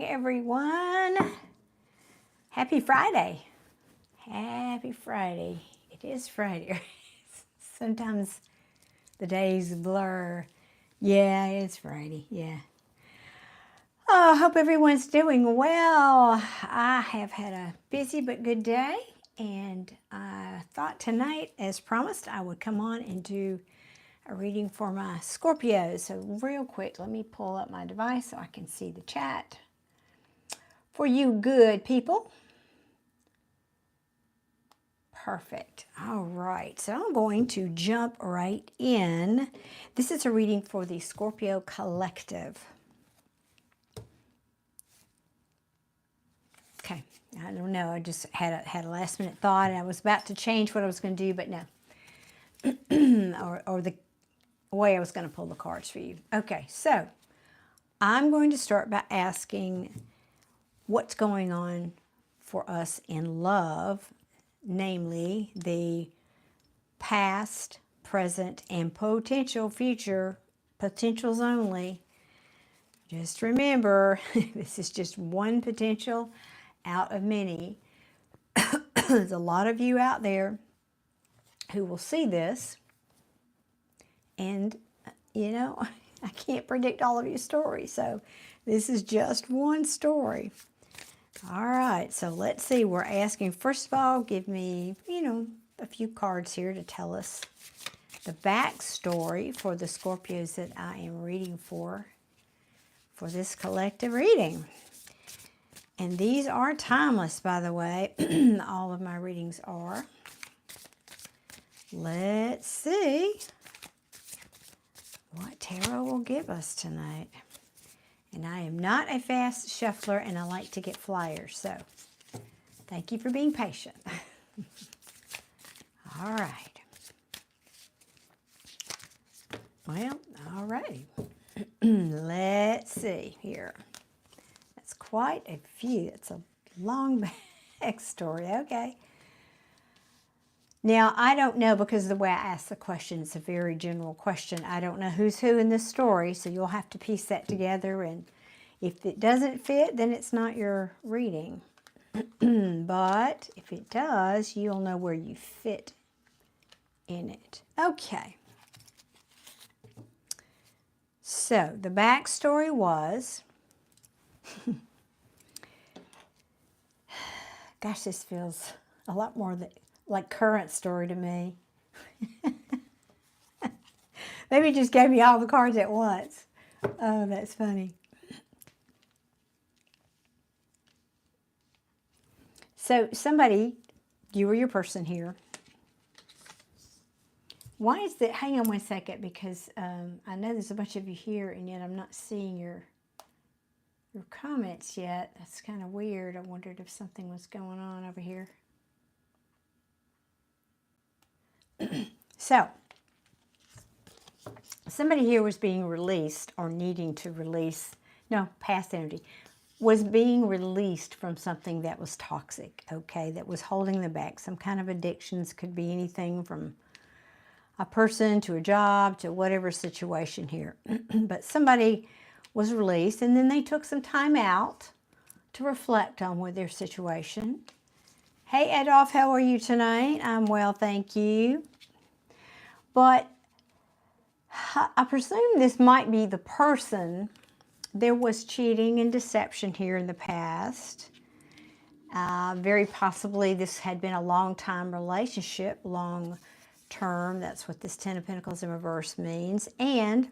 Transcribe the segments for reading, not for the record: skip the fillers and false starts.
Everyone, happy Friday. Happy Friday. It is Friday. Sometimes the days blur. Yeah, it's Friday. Yeah. Oh, I hope everyone's doing well. I have had a busy but good day, and I thought tonight, as promised, I would come on and do a reading for my Scorpios. So real quick, let me pull up my device so I can see the chat. For you good people. Perfect. All right. So I'm going to jump right in. This is a reading for the Scorpio Collective. Okay. I don't know. I just had a last minute thought, and I was about to change what I was going to do, but no. or the way I was going to pull the cards for you. Okay. So I'm going to start by asking what's going on for us in love, namely the past, present, and potential future, potentials only. Just remember, this is just one potential out of many. There's a lot of you out there who will see this, and I can't predict all of your stories, so this is just one story. All right, so let's see. We're asking, first of all, give me, a few cards here to tell us the backstory for the Scorpios that I am reading for this collective reading. And these are timeless, by the way. All of my readings are. Let's see what tarot will give us tonight. And I am not a fast shuffler, and I like to get flyers, so thank you for being patient. All right. Well, all right. Let's see here. That's quite a few. It's a long backstory. Okay. Now, I don't know, because the way I ask the question, it's a very general question. I don't know who's who in this story, so you'll have to piece that together. And if it doesn't fit, then it's not your reading. But if it does, you'll know where you fit in it. Okay. So the backstory was, gosh, this feels a lot more like current story to me. Maybe it just gave me all the cards at once. Oh, that's funny. So somebody, you or your person here, why is that? Hang on one second, because I know there's a bunch of you here, and yet I'm not seeing your comments yet. That's kind of weird. I wondered if something was going on over here. So, somebody here was being released, or needing to release, no, past energy, was being released from something that was toxic, okay, that was holding them back. Some kind of addictions, could be anything from a person to a job to whatever situation here. But somebody was released, and then they took some time out to reflect on with their situation. Hey, Adolph, how are you tonight? I'm well, thank you. But I presume this might be the person. There was cheating and deception here in the past. Very possibly this had been a long-time relationship, long-term. That's what this Ten of Pentacles in reverse means. And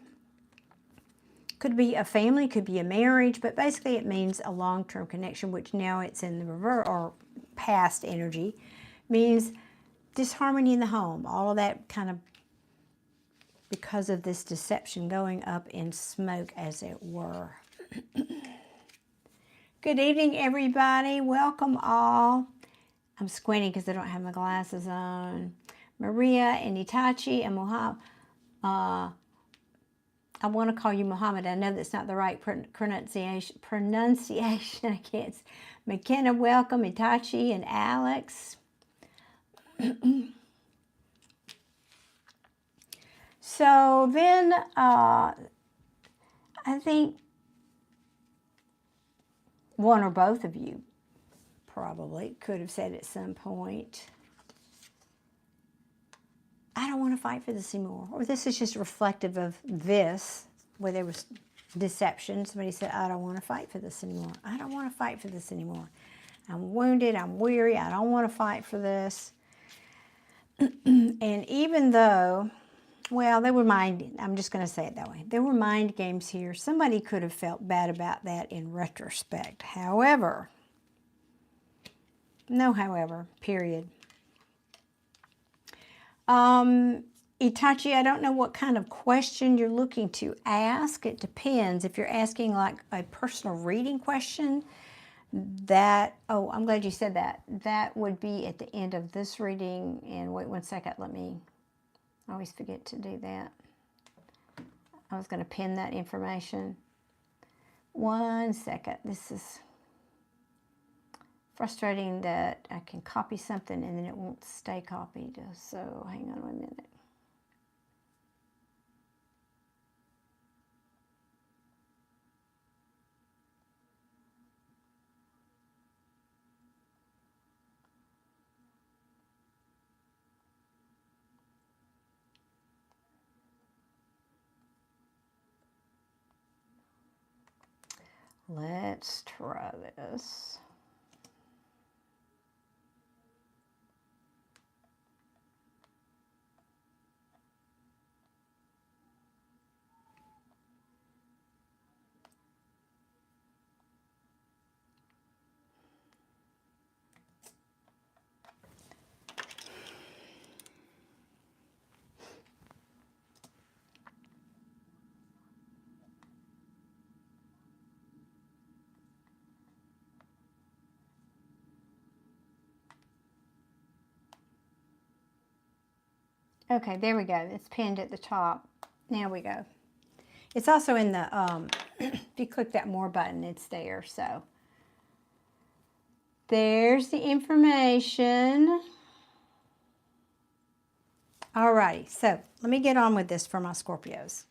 could be a family, could be a marriage, but basically it means a long-term connection, which now it's in the reverse, or past energy, means disharmony in the home. All of that kind of, because of this deception, going up in smoke, as it were. Good evening, everybody. Welcome all. I'm squinting because I don't have my glasses on. Maria and Itachi and Muhammad. I want to call you Muhammad. I know that's not the right pronunciation. I can't. McKenna, welcome. Itachi and Alex. So then, I think one or both of you probably could have said at some point, I don't want to fight for this anymore. Or this is just reflective of this, where there was deception. Somebody said, I don't want to fight for this anymore. I don't want to fight for this anymore. I'm wounded. I'm weary. I don't want to fight for this. And even though, well, they were I'm just going to say it that way. There were mind games here. Somebody could have felt bad about that in retrospect. However, no however, period. Itachi, I don't know what kind of question you're looking to ask. It depends. If you're asking like a personal reading question, oh, I'm glad you said that. That would be at the end of this reading. And wait one second, I always forget to do that. I was going to pin that information. 1 second. This is frustrating that I can copy something and then it won't stay copied. So hang on 1 minute. Let's try this. Okay, there we go. It's pinned at the top. Now we go. It's also in the, if you click that more button, it's there. So there's the information. Alrighty, so let me get on with this for my Scorpios.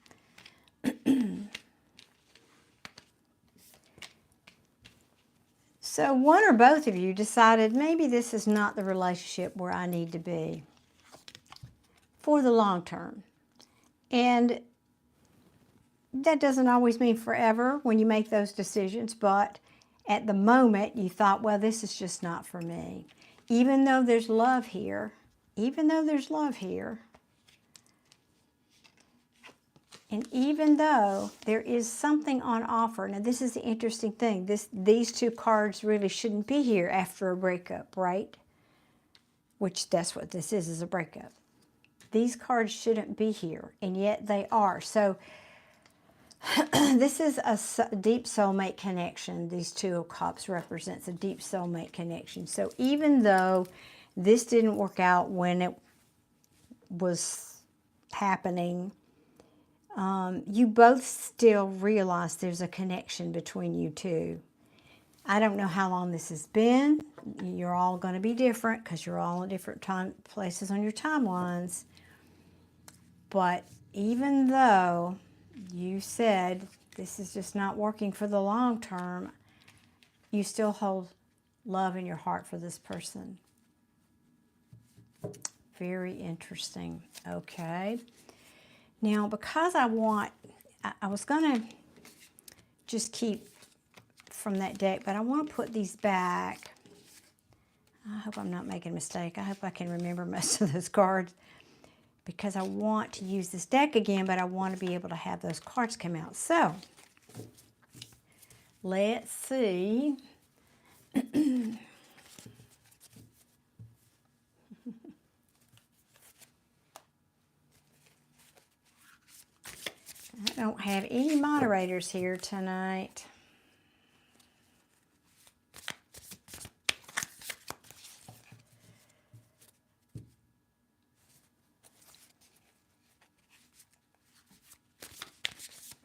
So one or both of you decided maybe this is not the relationship where I need to be for the long term. And that doesn't always mean forever when you make those decisions, but at the moment you thought, well, this is just not for me. Even though there's love here, and even though there is something on offer. Now this is the interesting thing. These two cards really shouldn't be here after a breakup, right? Which that's what this is a breakup. These cards shouldn't be here, and yet they are. So this is a deep soulmate connection. These Two of Cups represents a deep soulmate connection. So even though this didn't work out when it was happening, you both still realize there's a connection between you two. I don't know how long this has been. You're all going to be different because you're all in different places on your timelines. But even though you said this is just not working for the long term, you still hold love in your heart for this person. Very interesting. Okay. Now, because I was going to just keep from that deck, but I want to put these back. I hope I'm not making a mistake. I hope I can remember most of those cards, because I want to use this deck again, but I want to be able to have those cards come out. So, let's see. I don't have any moderators here tonight.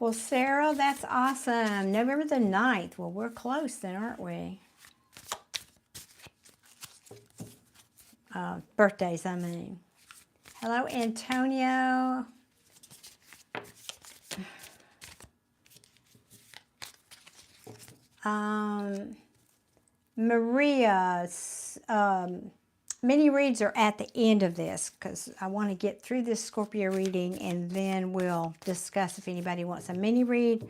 Well, Sarah, that's awesome. November the 9th. Well, we're close then, aren't we? Birthdays, I mean. Hello, Antonio. Maria's mini reads are at the end of this because I want to get through this Scorpio reading and then we'll discuss if anybody wants a mini read.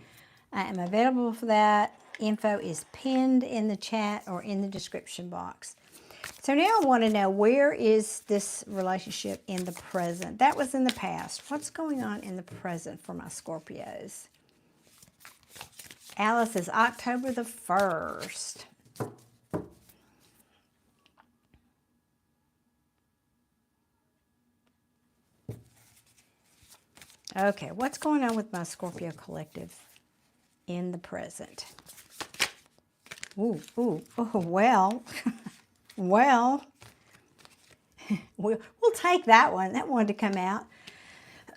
I am available for that. Info is pinned in the chat or in the description box. So now I want to know, where is this relationship in the present? That was in the past. What's going on in the present for my Scorpios? Alice is October the 1st. Okay, what's going on with my Scorpio collective in the present? Ooh, oh, well, well, we'll take that one. That wanted to come out.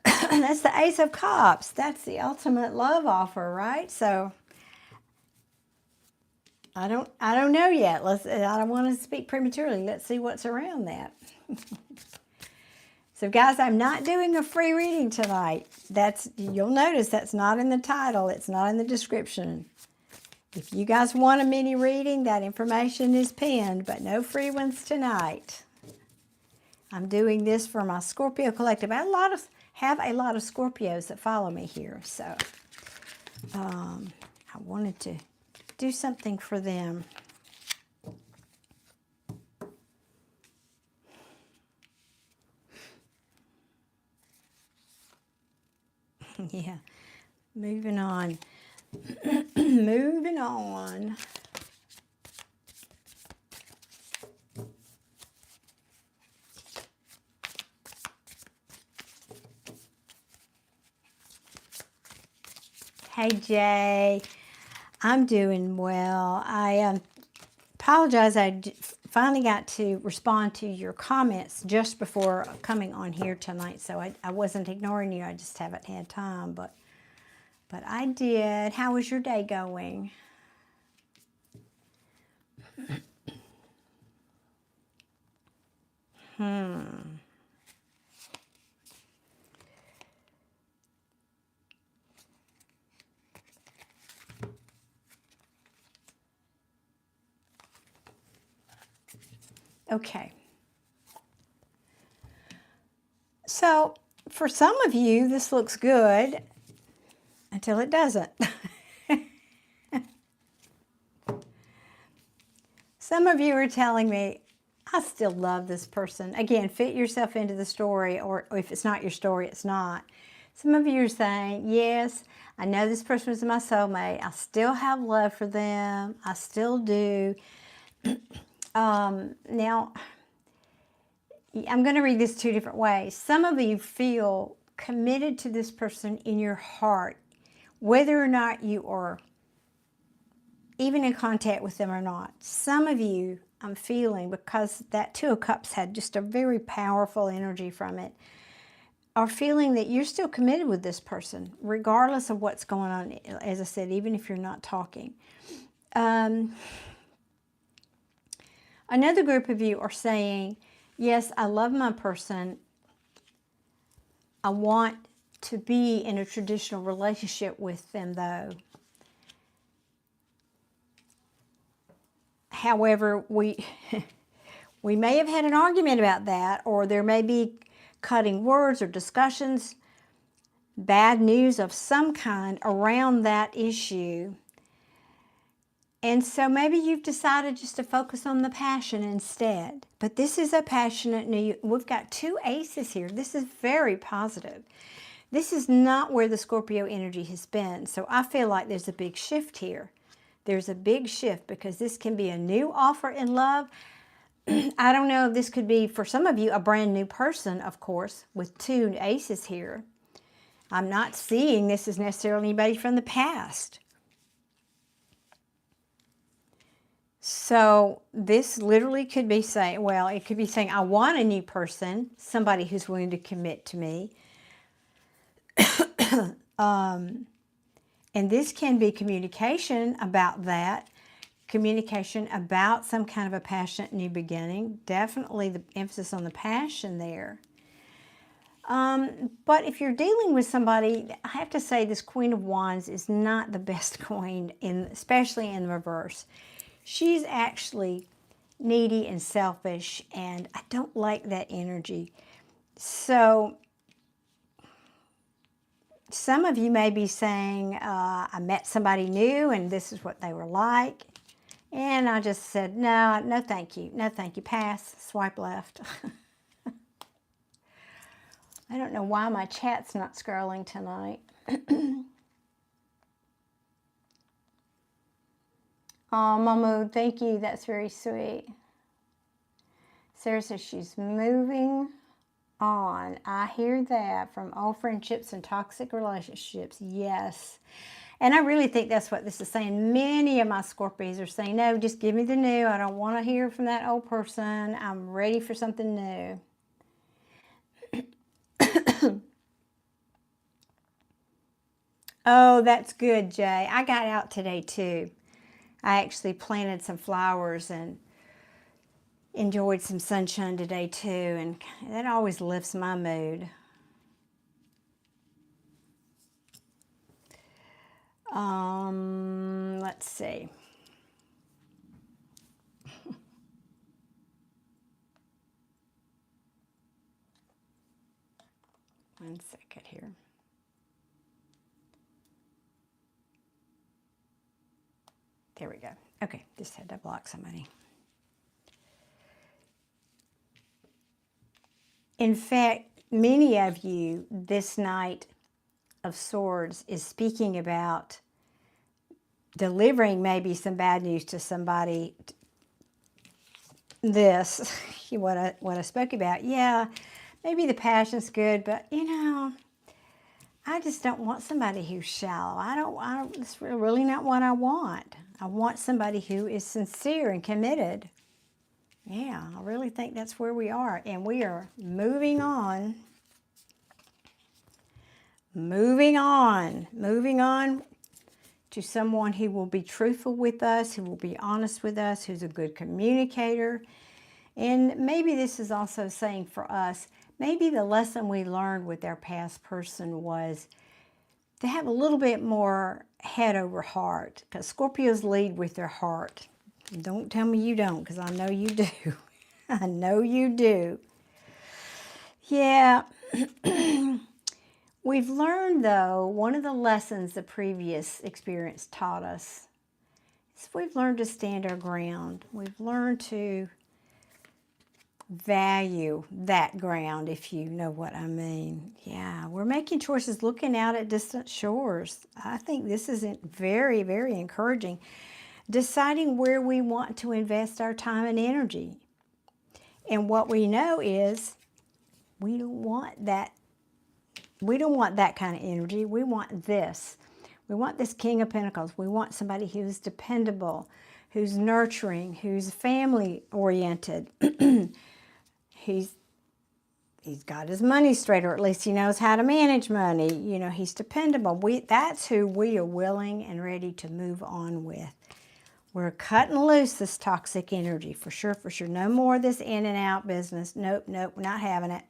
That's the Ace of Cups. That's the ultimate love offer, right? So I don't know yet. I don't want to speak prematurely. Let's see what's around that. So guys, I'm not doing a free reading tonight. You'll notice that's not in the title. It's not in the description. If you guys want a mini reading, that information is pinned, but no free ones tonight. I'm doing this for my Scorpio collective. I have a lot of Scorpios that follow me here, so I wanted to do something for them. Yeah, moving on. Moving on. Hey Jay, I'm doing well. I apologize. I finally got to respond to your comments just before coming on here tonight, so I wasn't ignoring you. I just haven't had time, but I did. How was your day going? Okay. So for some of you, this looks good until it doesn't. Some of you are telling me, I still love this person. Again, fit yourself into the story, or if it's not your story, it's not. Some of you are saying, yes, I know this person was my soulmate. I still have love for them. I still do. Now, I'm going to read this two different ways. Some of you feel committed to this person in your heart, whether or not you are even in contact with them or not. Some of you, I'm feeling, because that Two of Cups had just a very powerful energy from it, are feeling that you're still committed with this person, regardless of what's going on, as I said, even if you're not talking. Another group of you are saying, yes, I love my person. I want to be in a traditional relationship with them, though. However, we may have had an argument about that, or there may be cutting words or discussions, bad news of some kind around that issue. And so maybe you've decided just to focus on the passion instead. But this is a passionate new, we've got two aces here. This is very positive. This is not where the Scorpio energy has been. So I feel like there's a big shift here. There's a big shift because this can be a new offer in love. I don't know if this could be, for some of you, a brand new person, of course, with two aces here. I'm not seeing this as necessarily anybody from the past. So this literally could be saying, well, it could be saying, I want a new person, somebody who's willing to commit to me. And this can be communication about that, communication about some kind of a passionate new beginning. Definitely the emphasis on the passion there. But if you're dealing with somebody, I have to say this Queen of Wands is not the best queen, especially in reverse. She's actually needy and selfish, and I don't like that energy. So some of you may be saying, I met somebody new and this is what they were like. And I just said, no, no thank you. No thank you. Pass. Swipe left. I don't know why my chat's not scrolling tonight. Oh, Mahmood, thank you. That's very sweet. Sarah says she's moving on. I hear that from old friendships and toxic relationships. Yes. And I really think that's what this is saying. Many of my Scorpios are saying, no, just give me the new. I don't want to hear from that old person. I'm ready for something new. Oh, that's good, Jay. I got out today, too. I actually planted some flowers and enjoyed some sunshine today, too. And that always lifts my mood. Let's see. One second here. There we go. Okay, just had to block somebody. In fact, many of you, this Knight of Swords is speaking about delivering maybe some bad news to somebody. This, what I spoke about, yeah, maybe the passion's good, but you know, I just don't want somebody who's shallow. I don't, it's really not what I want. I want somebody who is sincere and committed. Yeah, I really think that's where we are. And we are moving on. Moving on to someone who will be truthful with us, who will be honest with us, who's a good communicator. And maybe this is also saying for us, maybe the lesson we learned with our past person was to have a little bit more head over heart, because Scorpios lead with their heart. Don't tell me you don't, because I know you do. I know you do. Yeah. We've learned, though, one of the lessons the previous experience taught us is we've learned to stand our ground. We've learned to value that ground, if you know what I mean. Yeah, we're making choices looking out at distant shores. I think this is very, very encouraging. Deciding where we want to invest our time and energy. And what we know is we don't want that. We don't want that kind of energy. We want this. We want this King of Pentacles. We want somebody who's dependable, who's nurturing, who's family-oriented. He's got his money straight, or at least he knows how to manage money. You know, he's dependable. That's who we are willing and ready to move on with. We're cutting loose this toxic energy, for sure, for sure. No more of this in and out business. Nope, nope, not having it.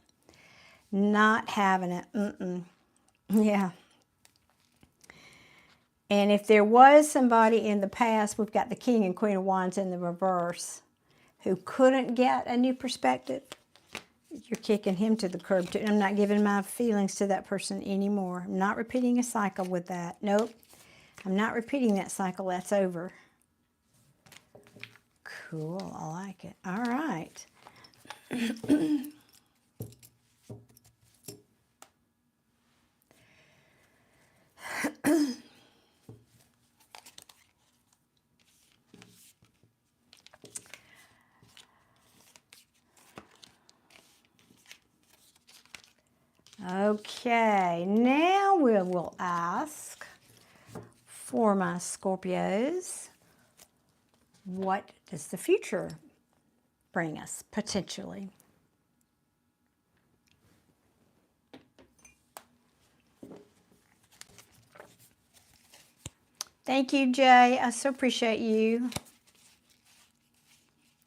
Not having it. Yeah. And if there was somebody in the past, we've got the King and Queen of Wands in the reverse, who couldn't get a new perspective, you're kicking him to the curb too. I'm not giving my feelings to that person anymore. I'm not repeating a cycle with that. Nope. I'm not repeating that cycle. That's over. Cool. I like it. All right. Okay, now we will ask for my Scorpios, what does the future bring us, potentially? Thank you, Jay. I so appreciate you.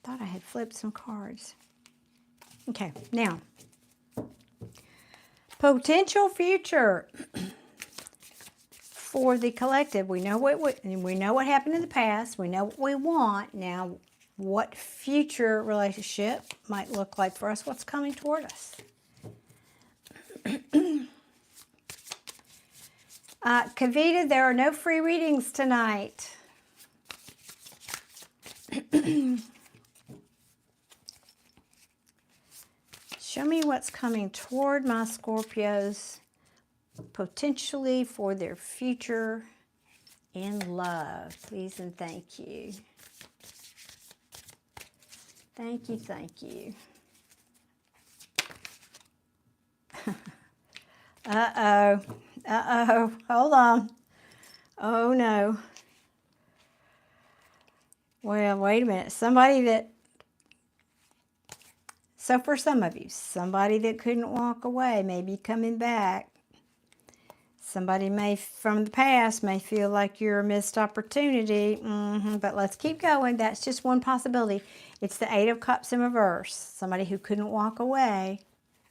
Thought I had flipped some cards. Okay, now, Potential future for the collective. We know what happened in the past. We know what we want. Now, what future relationship might look like for us? What's coming toward us? Kavita, there are no free readings tonight. Show me what's coming toward my Scorpios, potentially for their future in love. Please and thank you. Thank you, thank you. Uh-oh. Uh-oh. Hold on. Oh, no. Well, wait a minute. So for some of you, somebody that couldn't walk away may be coming back. Somebody from the past may feel like you're a missed opportunity. But let's keep going. That's just one possibility. It's the Eight of Cups in reverse. Somebody who couldn't walk away.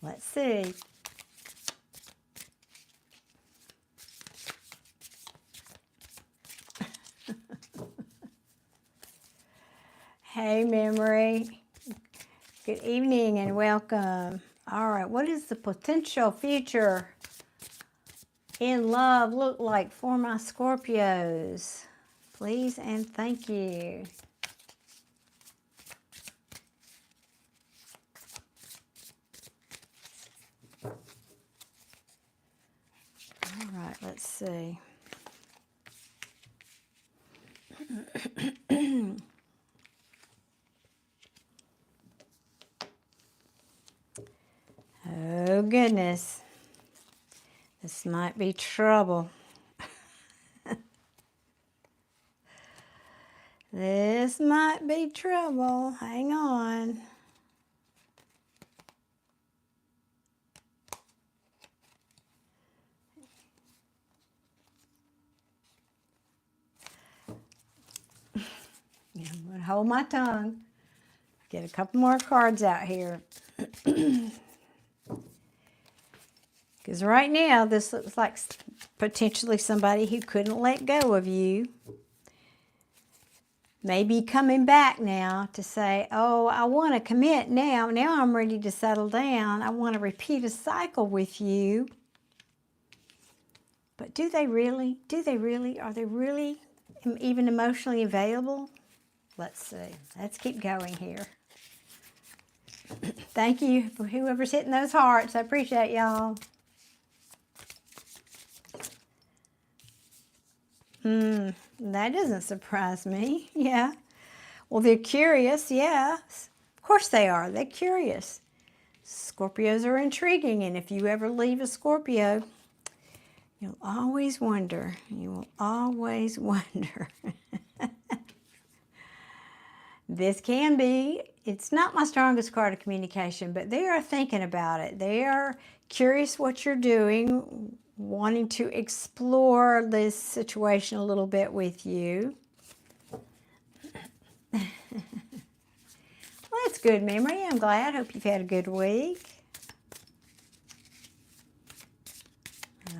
Let's see. Hey, Memory. Good evening and welcome. All right, what does the potential future in love look like for my Scorpios? Please and thank you. All right, let's see. Oh, goodness. This might be trouble. This might be trouble. Hang on. I'm going to hold my tongue. Get a couple more cards out here. Because right now, this looks like potentially somebody who couldn't let go of you. Maybe coming back now to say, oh, I want to commit now. Now I'm ready to settle down. I want to repeat a cycle with you. But do they really? Do they really? Are they really even emotionally available? Let's see. Let's keep going here. Thank you for whoever's hitting those hearts. I appreciate y'all. That doesn't surprise me. Yeah. Well, they're curious. Yeah. Of course they are. They're curious. Scorpios are intriguing. And if you ever leave a Scorpio, you'll always wonder. You will always wonder. This can be, it's not my strongest card of communication, but they are thinking about it. They are curious what you're doing, wanting to explore this situation a little bit with you. Well, that's good memory. I'm glad. Hope you've had a good week.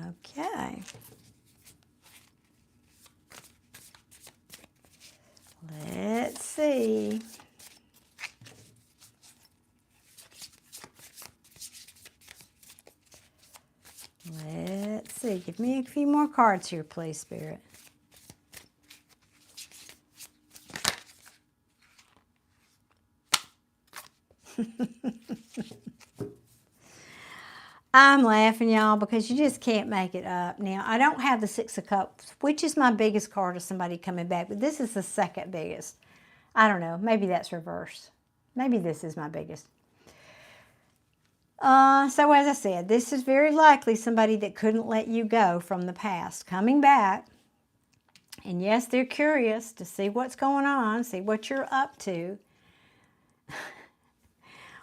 Okay. Let's see. Let's see. Give me a few more cards here, please, Spirit. I'm laughing, y'all, because you just can't make it up. Now, I don't have the Six of Cups, which is my biggest card of somebody coming back, but this is the second biggest. I don't know. Maybe that's reversed. Maybe this is my biggest. So as I said, this is very likely somebody that couldn't let you go from the past coming back. And yes, they're curious to see what's going on, see what you're up to.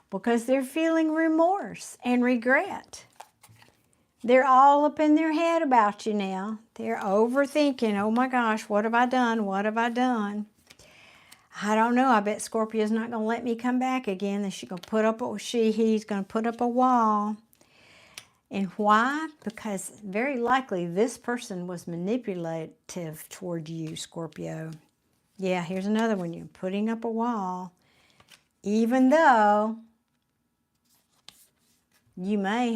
Because they're feeling remorse and regret. They're all up in their head about you now. They're overthinking, oh my gosh, what have I done? What have I done? I don't know. I bet Scorpio's not going to let me come back again. He's going to put up a wall. And why? Because very likely this person was manipulative toward you, Scorpio. Yeah, here's another one. You're putting up a wall. Even though you may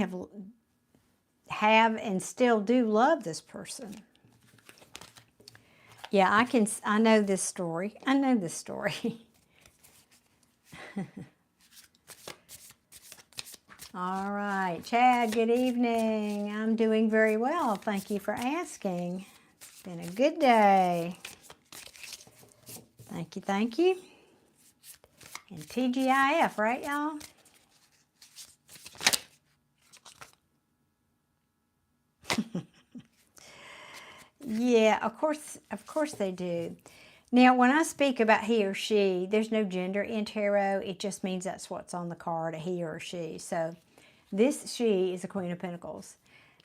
have and still do love this person. Yeah, I know this story. I know this story. All right, Chad, good evening. I'm doing very well. Thank you for asking. It's been a good day. Thank you, thank you. And TGIF, right, y'all? Yeah, of course they do. Now, when I speak about he or she, there's no gender in tarot. It just means that's what's on the card, a he or a she. So this she is a Queen of Pentacles.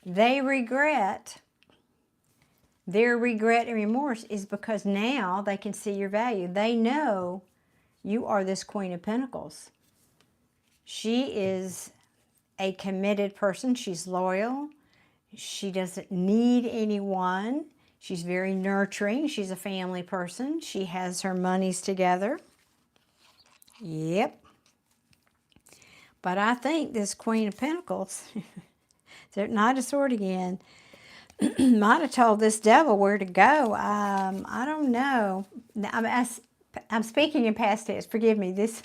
Their regret and remorse is because now they can see your value. They know you are this Queen of Pentacles. She is a committed person. She's loyal. She doesn't need anyone. She's very nurturing. She's a family person. She has her monies together. Yep. But I think this Queen of Pentacles, Knight of Swords again, might have told this devil where to go. I don't know. I'm speaking in past tense. Forgive me. This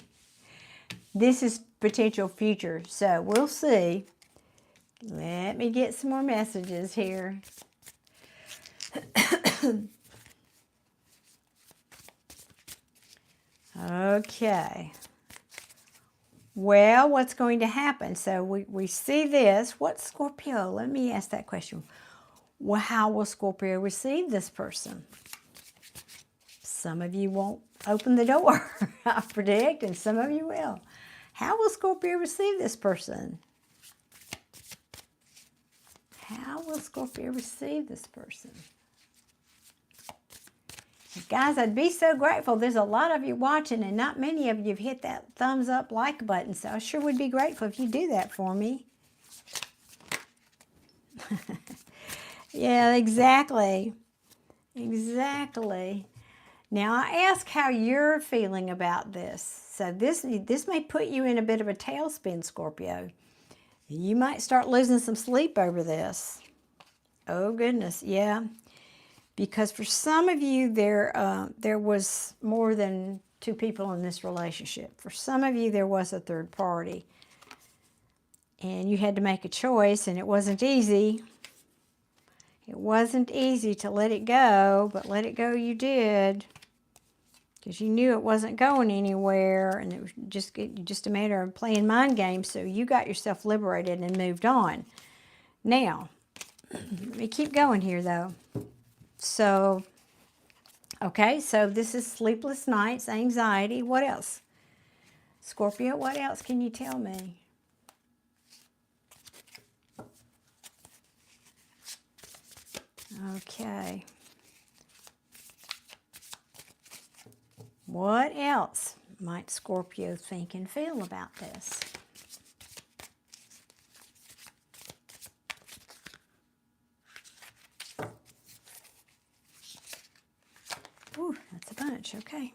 is potential future. So we'll see. Let me get some more messages here. Okay. Well, what's going to happen? So we see this. What's Scorpio? Let me ask that question. Well, how will Scorpio receive this person? Some of you won't open the door, I predict, and some of you will. How will Scorpio receive this person? How will Scorpio receive this person? Guys, I'd be so grateful. There's a lot of you watching, and not many of you have hit that thumbs up like button, so I sure would be grateful if you do that for me. Yeah, exactly. Exactly. Now, I ask how you're feeling about this. So this may put you in a bit of a tailspin, Scorpio. You might start losing some sleep over this. Oh, goodness, yeah. Because for some of you, there was more than two people in this relationship. For some of you, there was a third party. And you had to make a choice, and it wasn't easy. It wasn't easy to let it go, but let it go you did. Because you knew it wasn't going anywhere, and it was just a matter of playing mind games, so you got yourself liberated and moved on. Now, let me keep going here, though. So, okay, so this is sleepless nights, anxiety. What else? Scorpio, what else can you tell me? Okay. What else might Scorpio think and feel about this? Ooh, that's a bunch, okay.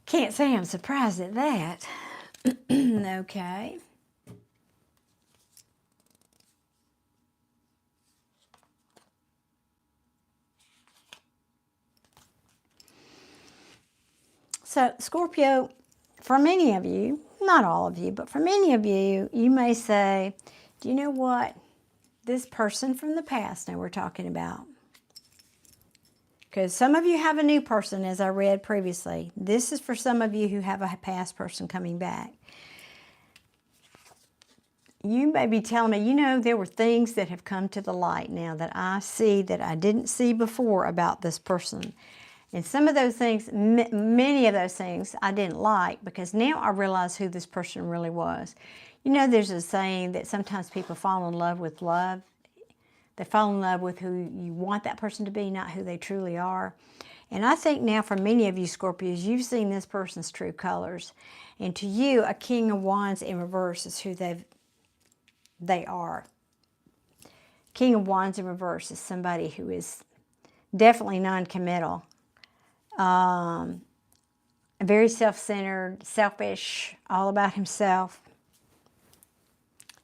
Can't say I'm surprised at that. Okay. So, Scorpio, for many of you, not all of you, but for many of you, you may say, do you know what? This person from the past, now we're talking about. Because some of you have a new person, as I read previously. This is for some of you who have a past person coming back. You may be telling me, you know, there were things that have come to the light now that I see that I didn't see before about this person. And some of those things, many of those things I didn't like, because now I realize who this person really was. You know, there's a saying that sometimes people fall in love with love. They fall in love with who you want that person to be, not who they truly are. And I think now for many of you Scorpios, you've seen this person's true colors. And to you, a King of Wands in reverse is who they are. King of Wands in reverse is somebody who is definitely non-committal. Very self-centered, selfish, all about himself.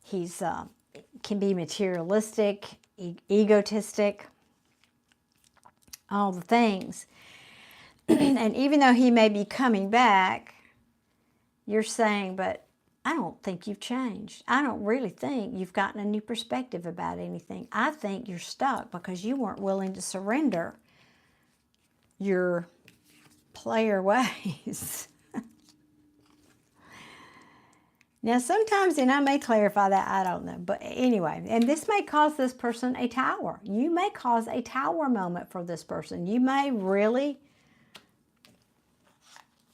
He's can be materialistic, egotistic, all the things. And even though he may be coming back, you're saying, but I don't think you've changed. I don't really think you've gotten a new perspective about anything. I think you're stuck because you weren't willing to surrender your player ways. Now, sometimes, and I may clarify that, I don't know. But anyway, and this may cause this person a tower. You may cause a tower moment for this person. You may really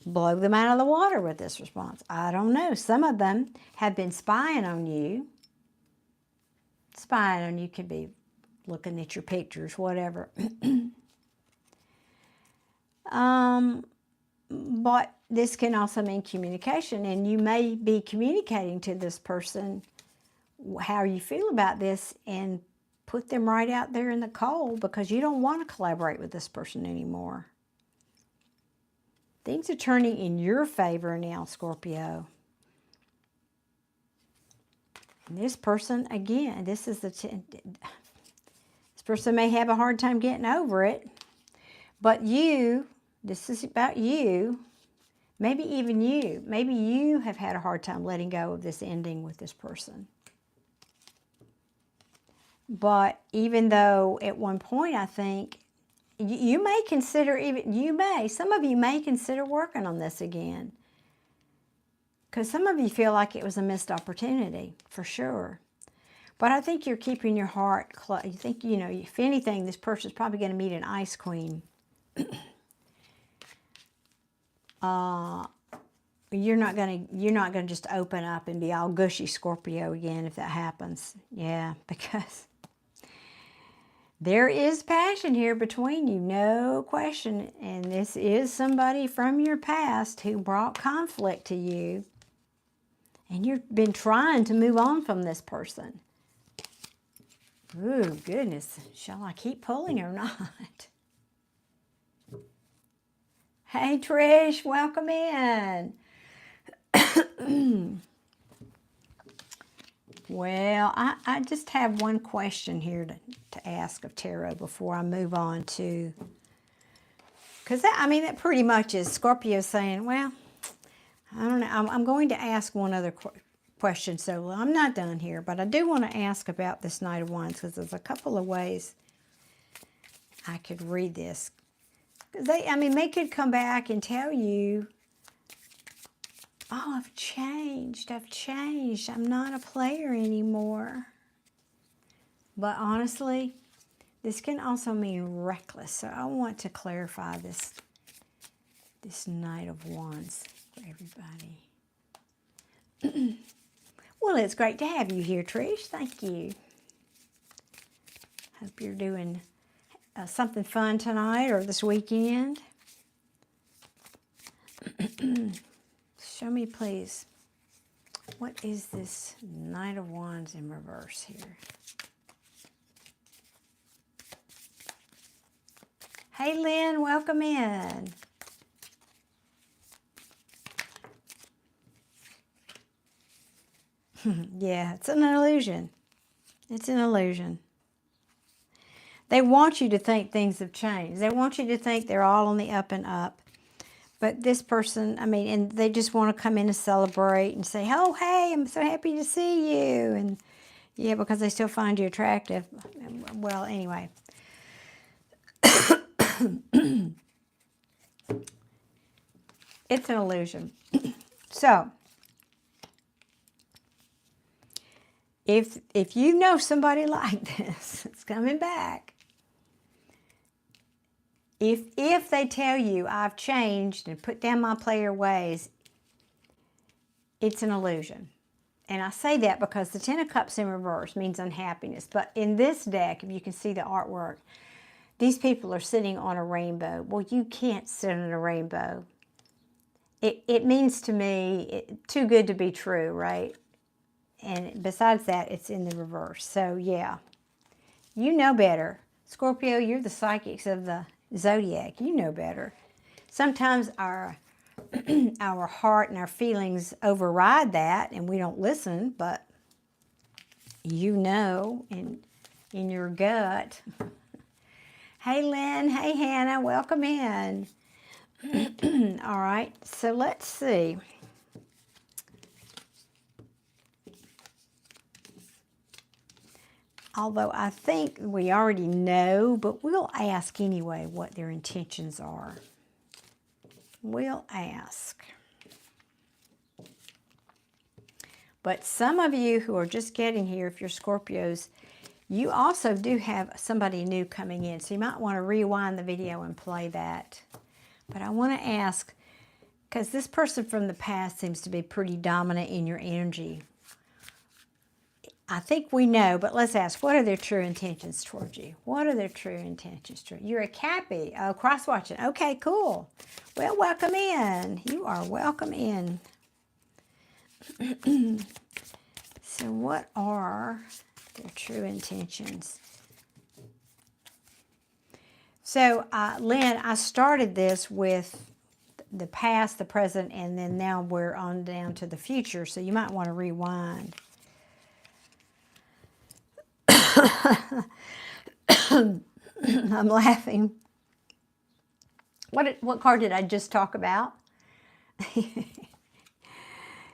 blow them out of the water with this response. I don't know. Some of them have been spying on you. Spying on you could be looking at your pictures, whatever. But this can also mean communication, and you may be communicating to this person how you feel about this and put them right out there in the cold because you don't want to collaborate with this person anymore. Things are turning in your favor now, Scorpio. And this person, again, this person may have a hard time getting over it, but this is about you. Maybe even you. Maybe you have had a hard time letting go of this ending with this person. But even though at one point I think you may consider, some of you may consider working on this again. Because some of you feel like it was a missed opportunity, for sure. But I think you're keeping your heart close. You think, if anything, this person's probably going to meet an ice queen. You're not gonna just open up and be all gushy Scorpio again if that happens. Yeah, because there is passion here between you, no question. And this is somebody from your past who brought conflict to you. And you've been trying to move on from this person. Ooh, goodness. Shall I keep pulling or not? Hey, Trish, welcome in. Well, I just have one question here to ask of Tarot before I move on to... Because, that pretty much is Scorpio saying, well, I don't know. I'm going to ask one other question, so I'm not done here. But I do want to ask about this Knight of Wands because there's a couple of ways I could read this. They could come back and tell you, oh, I've changed, I'm not a player anymore. But honestly, this can also mean reckless. So I want to clarify this Knight of Wands for everybody. Well, it's great to have you here, Trish. Thank you. Hope you're doing something fun tonight or this weekend. Show me, please. What is this Knight of Wands in reverse here? Hey, Lynn, welcome in. Yeah, it's an illusion. It's an illusion. They want you to think things have changed. They want you to think they're all on the up and up. But this person, and they just want to come in and celebrate and say, oh, hey, I'm so happy to see you. And yeah, because they still find you attractive. Well, anyway. It's an illusion. So, if you know somebody like this, it's coming back. If they tell you, I've changed and put down my player ways, it's an illusion. And I say that because the Ten of Cups in reverse means unhappiness. But in this deck, if you can see the artwork, these people are sitting on a rainbow. Well, you can't sit on a rainbow. It means to me, too good to be true, right? And besides that, it's in the reverse. So, yeah, you know better. Scorpio, you're the psychics of the zodiac. You know better. Sometimes our heart and our feelings override that, and we don't listen, but you know in your gut. Hey, Lynn. Hey, Hannah. Welcome in. All right, so let's see. Although I think we already know, but we'll ask anyway what their intentions are. We'll ask. But some of you who are just getting here, if you're Scorpios, you also do have somebody new coming in. So you might want to rewind the video and play that. But I want to ask, because this person from the past seems to be pretty dominant in your energy. I think we know, but let's ask, what are their true intentions towards you? What are their true intentions towards you? You're a Cappy. Oh, cross-watching. Okay, cool. Well, welcome in. You are welcome in. So what are their true intentions? So, Lynn, I started this with the past, the present, and then now we're on down to the future, so you might want to rewind. I'm laughing. What card did I just talk about?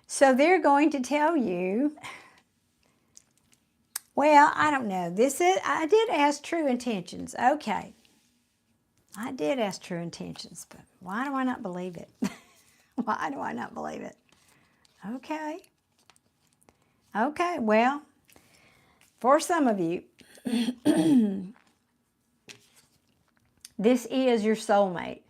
So they're going to tell you, well, I don't know. I did ask true intentions. Okay. I did ask true intentions, but why do I not believe it? Why do I not believe it? Okay. Okay, well, for some of you, this is your soulmate.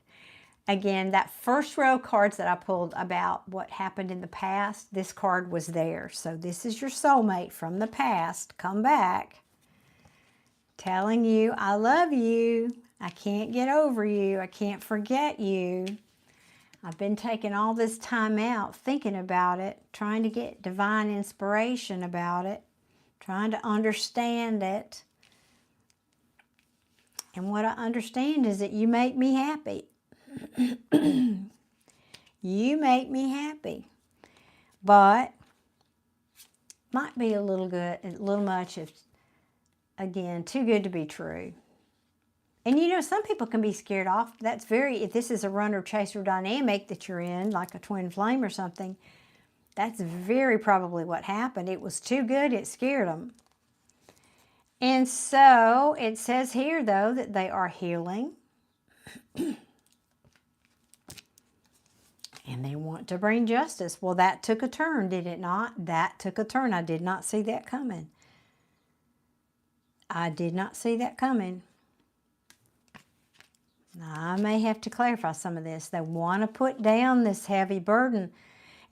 Again, that first row of cards that I pulled about what happened in the past, this card was there. So this is your soulmate from the past. Come back. Telling you, I love you. I can't get over you. I can't forget you. I've been taking all this time out thinking about it, trying to get divine inspiration about it, trying to understand it. And what I understand is that you make me happy. You make me happy. But might be a little much if, again, too good to be true. And you know, some people can be scared off. If this is a runner chaser dynamic that you're in, like a twin flame or something, that's very probably what happened. It was too good, it scared them. And so it says here, though, that they are healing. And they want to bring justice. Well, that took a turn, did it not? That took a turn. I did not see that coming. I did not see that coming. I may have to clarify some of this. They want to put down this heavy burden.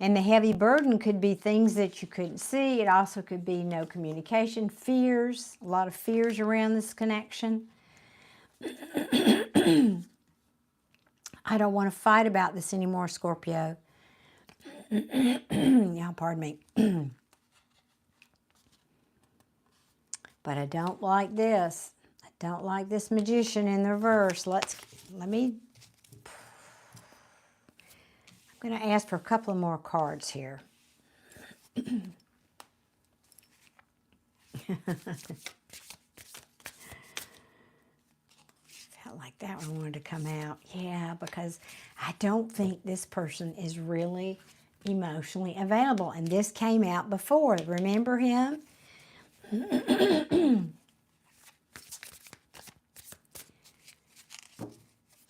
And the heavy burden could be things that you couldn't see. It also could be no communication, fears, a lot of fears around this connection. I don't want to fight about this anymore, Scorpio. Yeah, pardon me. But I don't like this. I don't like this magician in the reverse. I'm going to ask for a couple of more cards here. Felt like that one wanted to come out. Yeah, because I don't think this person is really emotionally available. And this came out before. Remember him?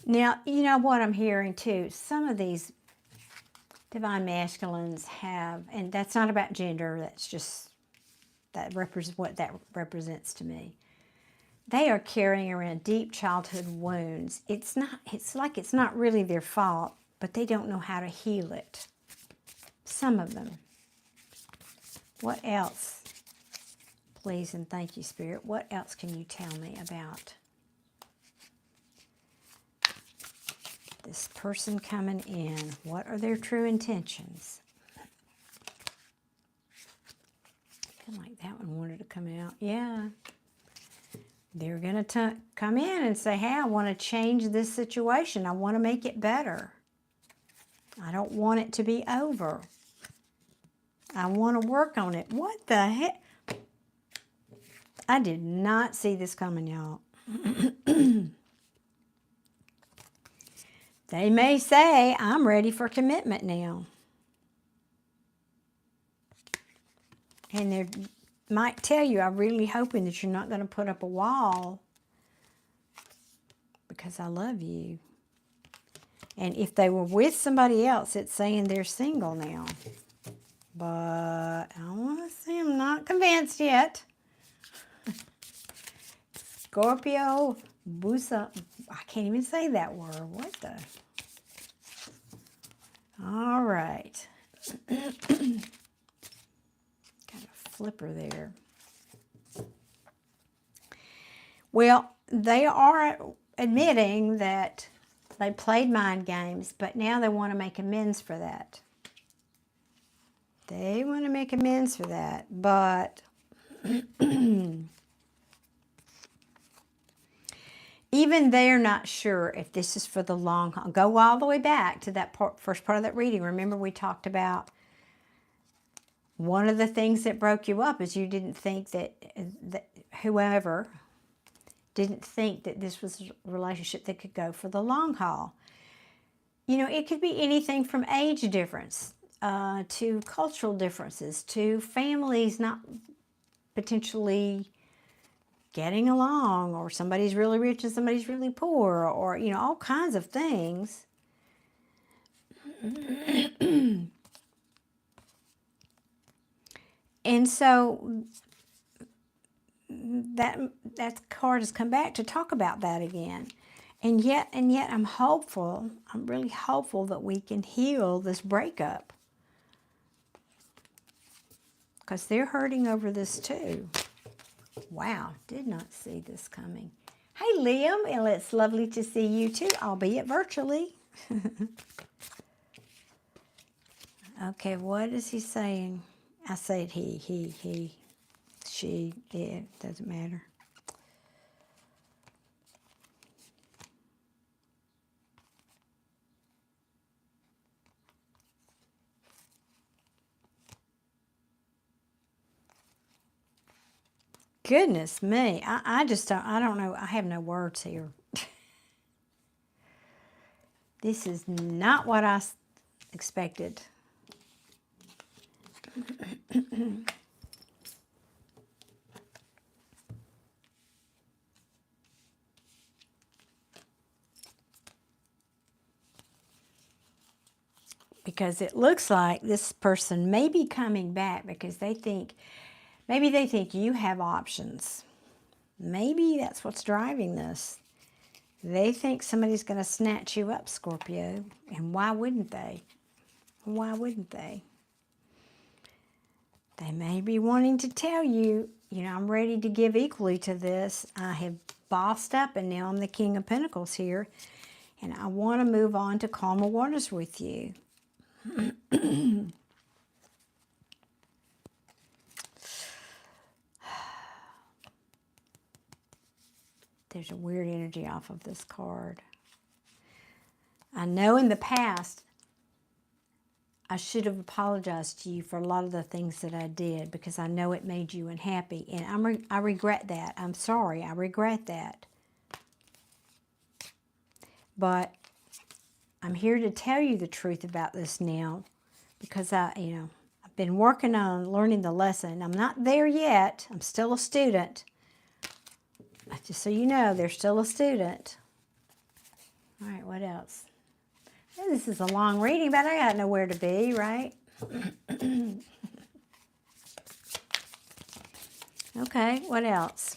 Now, you know what I'm hearing too? Some of these divine masculines have, and that's not about gender, that's just, what that represents to me. They are carrying around deep childhood wounds. It's like it's not really their fault, but they don't know how to heal it. Some of them. What else? Please and thank you, Spirit. What else can you tell me about this person coming in? What are their true intentions? I feel like that one wanted to come out. Yeah. They're going to come in and say, hey, I want to change this situation. I want to make it better. I don't want it to be over. I want to work on it. What the heck? I did not see this coming, y'all. They may say, I'm ready for commitment now. And they might tell you, I'm really hoping that you're not going to put up a wall because I love you. And if they were with somebody else, it's saying they're single now. But I want to say I'm not convinced yet. Scorpio, Busa, I can't even say that word. What the? All right. Got a flipper there. Well, they are admitting that they played mind games, but now they want to make amends for that. They want to make amends for that, but even they're not sure if this is for the long haul. Go all the way back to that first part of that reading. Remember we talked about one of the things that broke you up is you didn't think that whoever didn't think that this was a relationship that could go for the long haul. You know, it could be anything from age difference to cultural differences to families not potentially getting along, or somebody's really rich and somebody's really poor, or, you know, all kinds of things. And so that card has come back to talk about that again. And yet I'm hopeful, I'm really hopeful that we can heal this breakup. Because they're hurting over this too. Wow, did not see this coming. Hey, Liam, and it's lovely to see you too, albeit virtually. Okay, what is he saying? I said he, she, it doesn't matter. Goodness me, I just don't, I don't know, I have no words here. This is not what I expected. Because it looks like this person may be coming back because they think, maybe they think you have options. Maybe that's what's driving this. They think somebody's going to snatch you up, Scorpio. And why wouldn't they? Why wouldn't they? They may be wanting to tell you, you know, I'm ready to give equally to this. I have bossed up and now I'm the King of Pentacles here. And I want to move on to calmer waters with you. There's a weird energy off of this card. I know in the past, I should have apologized to you for a lot of the things that I did because I know it made you unhappy. And I regret that. I'm sorry. I regret that. But I'm here to tell you the truth about this now because I've been working on learning the lesson. I'm not there yet. I'm still a student. Just so you know, they're still a student. All right, what else? Well, this is a long reading, but I got nowhere to be, right? Okay, what else?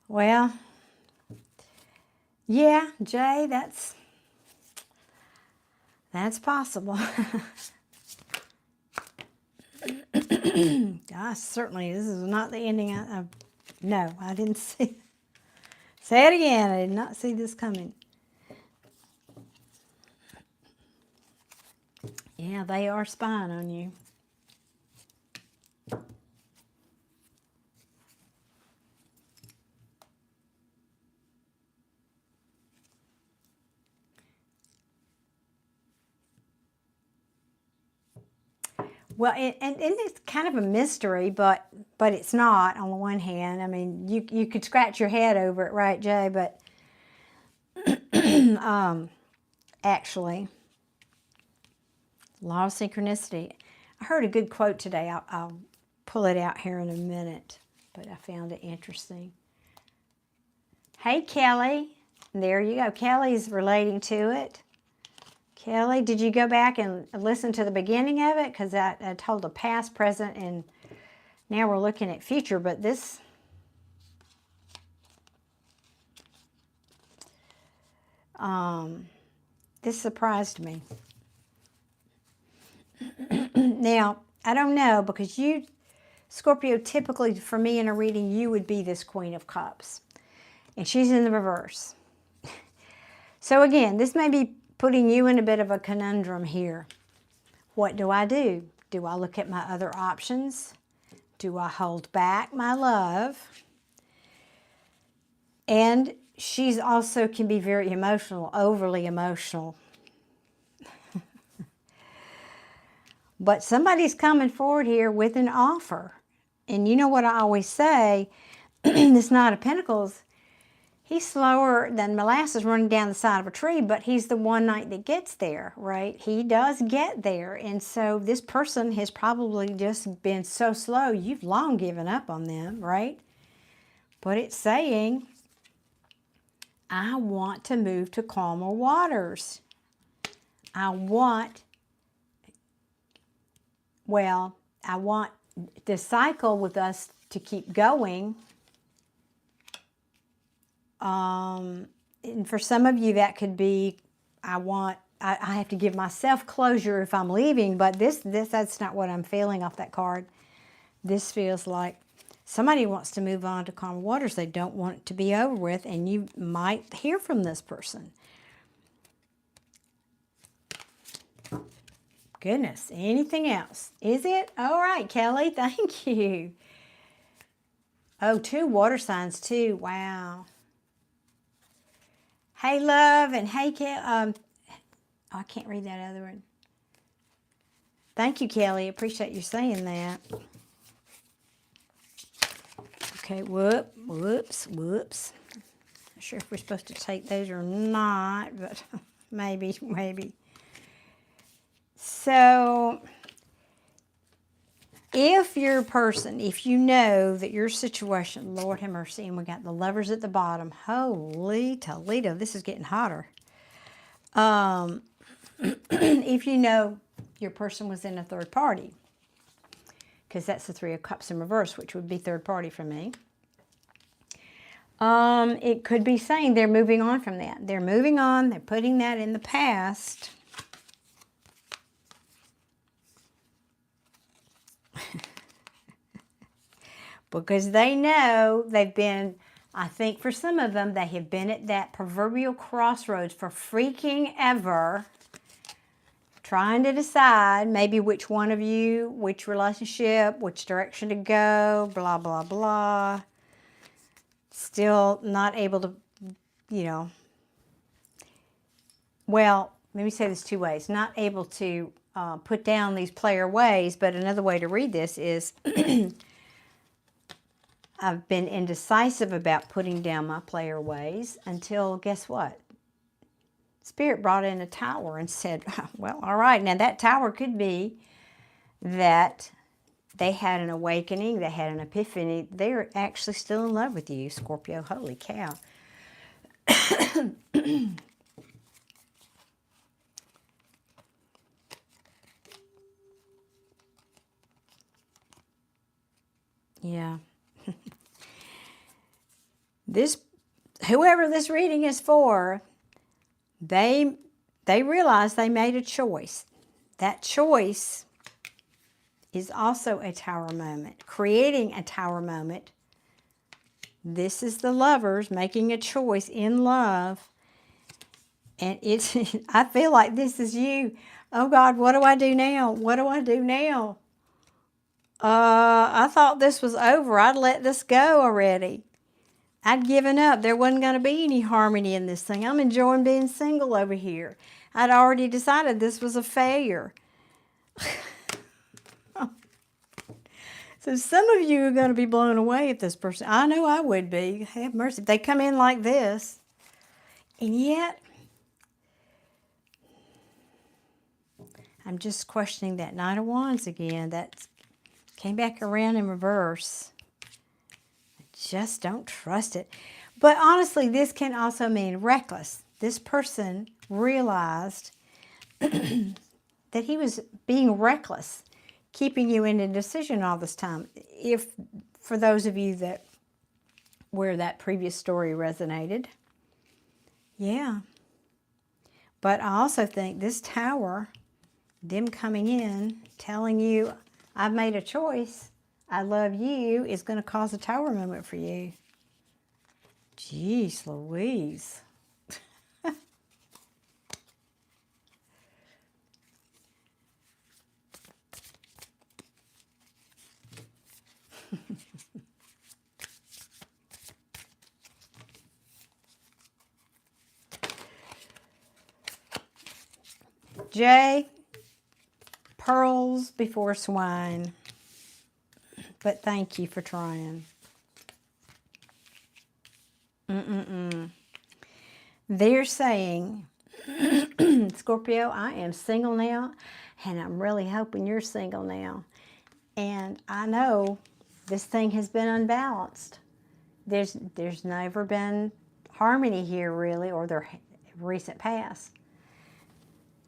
Well, yeah, Jay, that's possible. Certainly, this is not the ending. No, I didn't see. Say it again. I did not see this coming. Yeah, they are spying on you. Well, and it's kind of a mystery, but it's not on the one hand. I mean, you could scratch your head over it, right, Jay? But actually, law of synchronicity. I heard a good quote today. I'll pull it out here in a minute, but I found it interesting. Hey, Kelly. There you go. Kelly's relating to it. Kelly, did you go back and listen to the beginning of it? Because I told the past, present, and now we're looking at future. But this surprised me. Now, I don't know, because you, Scorpio, typically for me in a reading, you would be this Queen of Cups. And she's in the reverse. So again, this may be putting you in a bit of a conundrum here. What do I do? Do I look at my other options? Do I hold back my love? And she's also can be very emotional, overly emotional. But somebody's coming forward here with an offer. And you know what I always say, this Knight of Pentacles, he's slower than molasses running down the side of a tree, but he's the one knight that gets there, right? He does get there. And so this person has probably just been so slow, you've long given up on them, right? But it's saying, I want to move to calmer waters. I want the cycle with us to keep going. And for some of you, that could be, I have to give myself closure if I'm leaving, but that's not what I'm feeling off that card. This feels like somebody wants to move on to calmer waters. They don't want it to be over with, and you might hear from this person. Goodness, anything else? Is it? All right, Kelly, thank you. Oh, 2 water signs too. Wow. Hey, love, and hey, I can't read that other one. Thank you, Kelly. Appreciate you saying that. Okay, whoops. Not sure if we're supposed to take those or not, but maybe. So, if your person, if you know that your situation, Lord have mercy, and we got the Lovers at the bottom. Holy Toledo, this is getting hotter. If you know your person was in a third party, because that's the 3 of Cups in reverse, which would be third party for me. It could be saying they're moving on from that. They're moving on. They're putting that in the past. Because they know they've been, I think for some of them, they have been at that proverbial crossroads for freaking ever, trying to decide maybe which one of you, which relationship, which direction to go, blah, blah, blah. Still not able to, well, let me say this 2 ways. Not able to put down these player ways, but another way to read this is I've been indecisive about putting down my player ways until, guess what? Spirit brought in a tower and said, well, all right. Now that tower could be that they had an awakening, they had an epiphany. They're actually still in love with you, Scorpio. Holy cow. Yeah. This, whoever this reading is for, they realize they made a choice. That choice is also a tower moment, creating a tower moment. This is the lovers making a choice in love. And it's, I feel like this is you. Oh God, what do I do now? What do I do now? I thought this was over. I'd let this go already. I'd given up. There wasn't going to be any harmony in this thing. I'm enjoying being single over here. I'd already decided this was a failure. So some of you are going to be blown away at this person. I know I would be. Have mercy. If they come in like this. And yet, I'm just questioning that Knight of Wands again. That came back around in reverse. I just don't trust it. But honestly, this can also mean reckless. This person realized that he was being reckless, keeping you in indecision all this time. If, for those of you that, where that previous story resonated, yeah. But I also think this tower, them coming in, telling you, I've made a choice, I love you, is going to cause a tower moment for you. Jeez Louise. Jay, pearls before swine. But thank you for trying. They're saying, Scorpio, I am single now, and I'm really hoping you're single now. And I know this thing has been unbalanced. There's never been harmony here, really, or their recent past.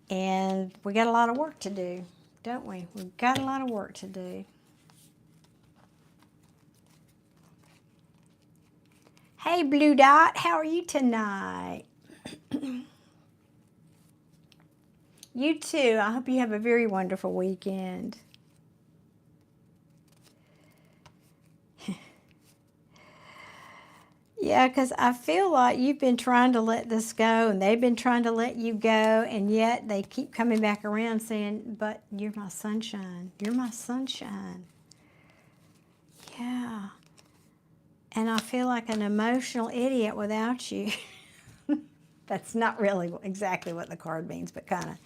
And we got a lot of work to do, don't we? We've got a lot of work to do. Hey, Blue Dot, how are you tonight? You too. I hope you have a very wonderful weekend. Yeah, because I feel like you've been trying to let this go, and they've been trying to let you go, and yet they keep coming back around saying, but you're my sunshine. You're my sunshine. Yeah. And I feel like an emotional idiot without you. That's not really exactly what the card means, but kind of.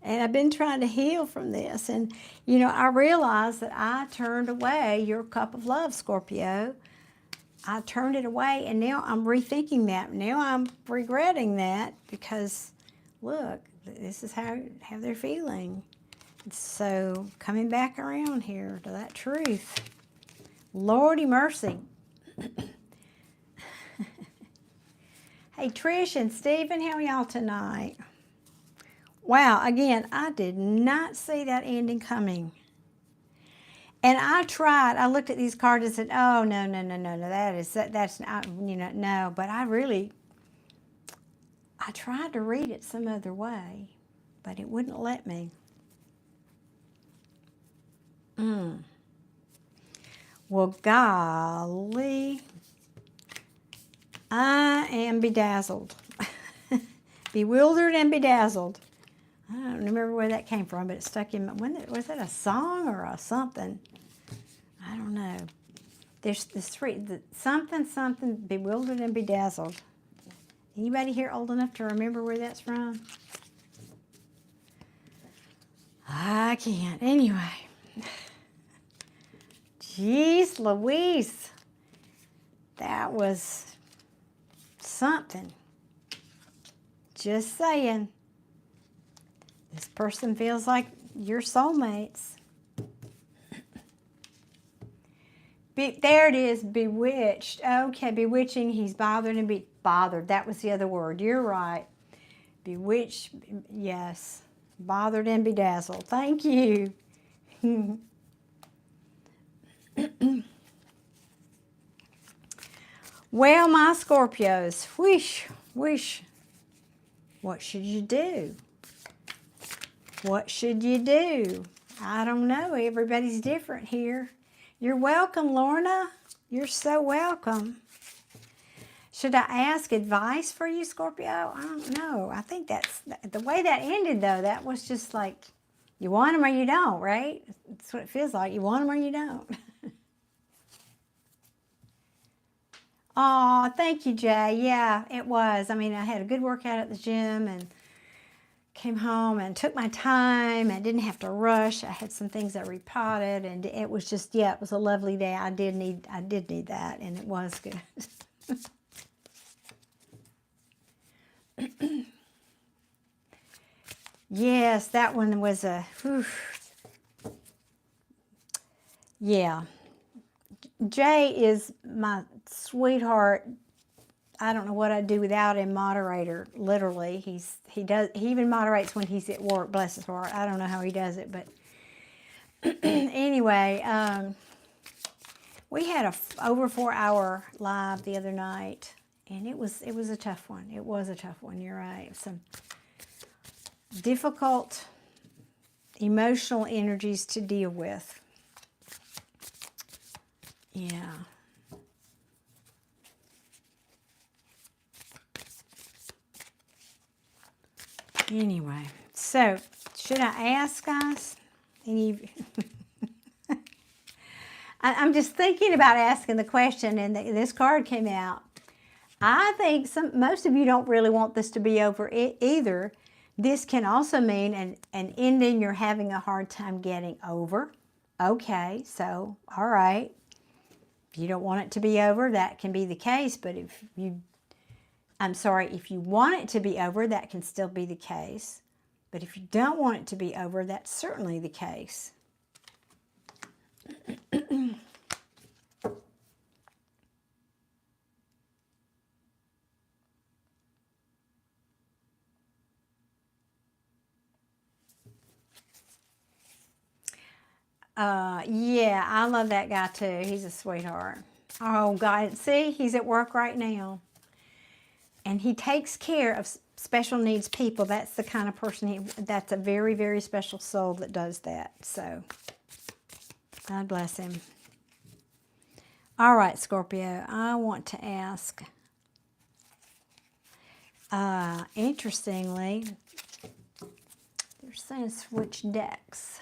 And I've been trying to heal from this. And, you know, I realized that I turned away your cup of love, Scorpio. I turned it away, and now I'm rethinking that. Now I'm regretting that because, look, this is how they're feeling. So coming back around here to that truth. Lordy mercy. Hey, Trish and Stephen, how are y'all tonight? Wow, again, I did not see that ending coming. And I tried, I looked at these cards and said, oh, no, that's not, you know, no. But I tried to read it some other way, but it wouldn't let me. Well, golly, I am bedazzled. Bewildered and bedazzled. I don't remember where that came from, but it stuck in my, was it a song or a something? I don't know. There's three, something, bewildered and bedazzled. Anybody here old enough to remember where that's from? I can't. Anyway. Jeez Louise. That was something. Just saying. This person feels like your soulmates. There it is, bewitched. Okay, bewitching, he's bothered and bothered. That was the other word. You're right. Bewitched, yes. Bothered and bedazzled. Thank you. Well, my Scorpios, whoosh. What should you do? What should you do? I don't know. Everybody's different here. You're welcome, Lorna. You're so welcome. Should I ask advice for you, Scorpio? I don't know. I think that's the way that ended, though. That was just like, you want them or you don't, right? That's what it feels like. You want them or you don't. Oh, thank you, Jay. Yeah, it was. I mean, I had a good workout at the gym and came home and took my time. I didn't have to rush. I had some things I repotted, and it was just, yeah, it was a lovely day. I did need that, and it was good. Yes, that one was a, whew. Yeah. Jay is my sweetheart. I don't know what I'd do without him. Moderator, literally. He even moderates when he's at work. Bless his heart. I don't know how he does it, but anyway, we had a over 4-hour live the other night, and it was a tough one. It was a tough one. You're right. Some difficult emotional energies to deal with. Yeah. Anyway, so should I ask, guys? I'm just thinking about asking the question, and this card came out. I think most of you don't really want this to be over either. This can also mean an ending you're having a hard time getting over. Okay, so, all right. If you don't want it to be over, that can be the case, but if you want it to be over, that can still be the case. But if you don't want it to be over, that's certainly the case. Yeah, I love that guy too. He's a sweetheart. Oh, God. See, he's at work right now. And he takes care of special needs people. That's the kind of person that's a very, very special soul that does that. So, God bless him. All right, Scorpio, I want to ask, interestingly, they're saying switch decks.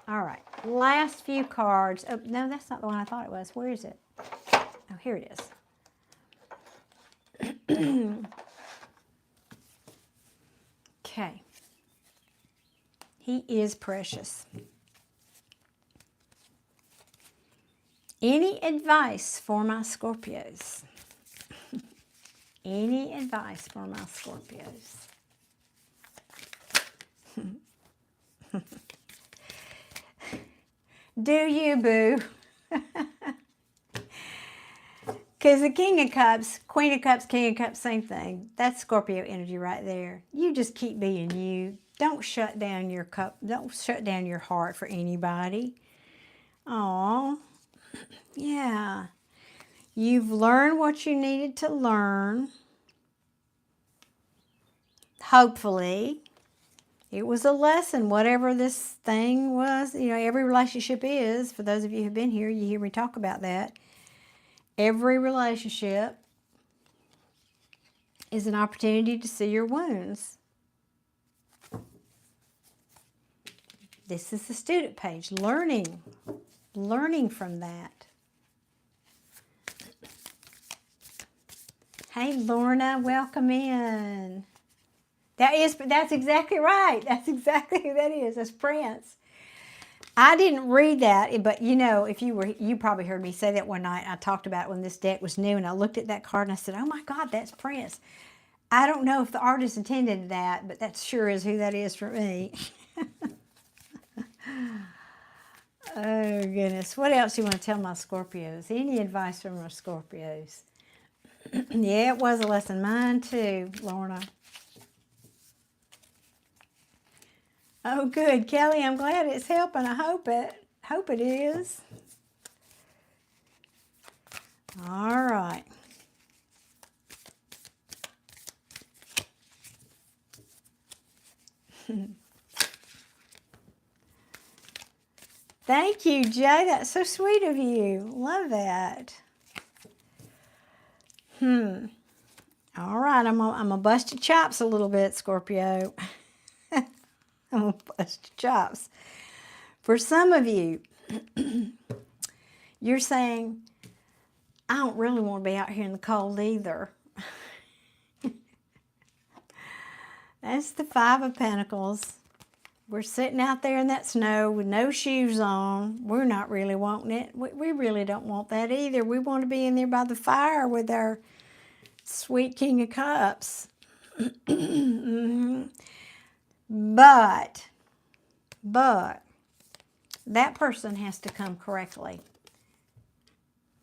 All right, last few cards. Oh, no, that's not the one I thought it was. Where is it? Oh, here it is. Okay. He is precious. Any advice for my Scorpios? Any advice for my Scorpios? Do you, boo? Because the King of Cups, Queen of Cups, King of Cups, same thing. That's Scorpio energy right there. You just keep being you. Don't shut down your cup. Don't shut down your heart for anybody. Aw. Yeah. You've learned what you needed to learn. Hopefully. It was a lesson, whatever this thing was. You know, every relationship is. For those of you who've been here, you hear me talk about that. Every relationship is an opportunity to see your wounds. This is the student page, learning from that. Hey, Lorna, welcome in. That's exactly right. That's exactly who that is. That's Prince. I didn't read that, but you know, you probably heard me say that one night. I talked about it when this deck was new, and I looked at that card and I said, "Oh my God, that's Prince." I don't know if the artist intended that, but that sure is who that is for me. Oh goodness, what else you want to tell my Scorpios? Any advice from our Scorpios? Yeah, it was a lesson. Mine too, Lorna. Oh, good, Kelly. I'm glad it's helping. I hope it is. All right. Thank you, Jay. That's so sweet of you. Love that. All right, I'm gonna bust your chops a little bit, Scorpio. I'm gonna bust your chops. For some of you, you're saying, I don't really want to be out here in the cold either. That's the Five of Pentacles. We're sitting out there in that snow with no shoes on. We're not really wanting it. We really don't want that either. We want to be in there by the fire with our sweet King of Cups. But that person has to come correctly.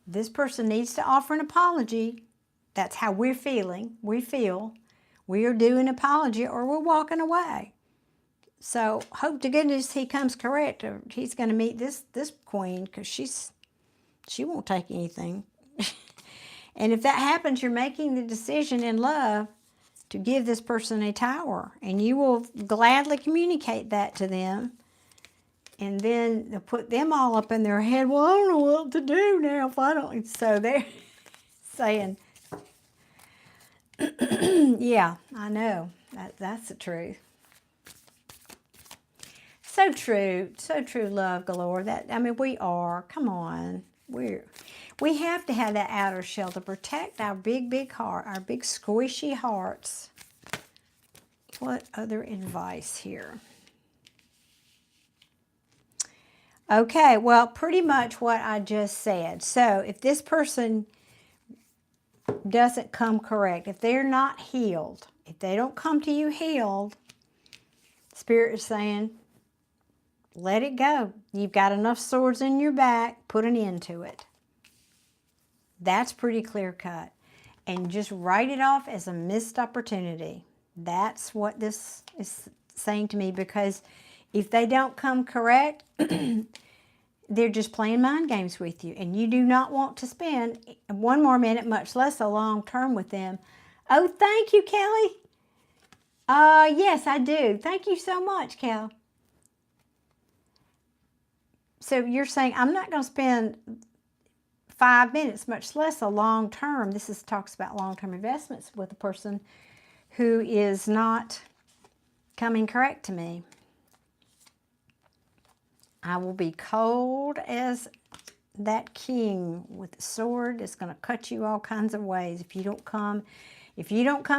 This person needs to offer an apology. That's how we're feeling. We feel we are due an apology or we're walking away. So hope to goodness he comes correct, or he's going to meet this queen, because she won't take anything. And if that happens, you're making the decision in love to give this person a tower, and you will gladly communicate that to them. And then they'll put them all up in their head, well, I don't know what to do now if I don't. So they're saying, yeah, I know. That's the truth. So true, love galore. We are. Come on, we have to have that outer shell to protect our big heart, our big squishy hearts. What other advice here? Okay, well, pretty much what I just said. So if this person doesn't come correct, if they're not healed, if they don't come to you healed, Spirit is saying, let it go. You've got enough swords in your back. Put an end to it. That's pretty clear cut. And just write it off as a missed opportunity. That's what this is saying to me, because if they don't come correct, they're just playing mind games with you. And you do not want to spend one more minute, much less a long term with them. Oh, thank you, Kelly. Yes, I do. Thank you so much, Kel. So you're saying, I'm not going to spend 5 minutes, much less a long term. This talks about long-term investments with a person who is not coming correct to me. I will be cold as that king with the sword. It's going to cut you all kinds of ways if you don't come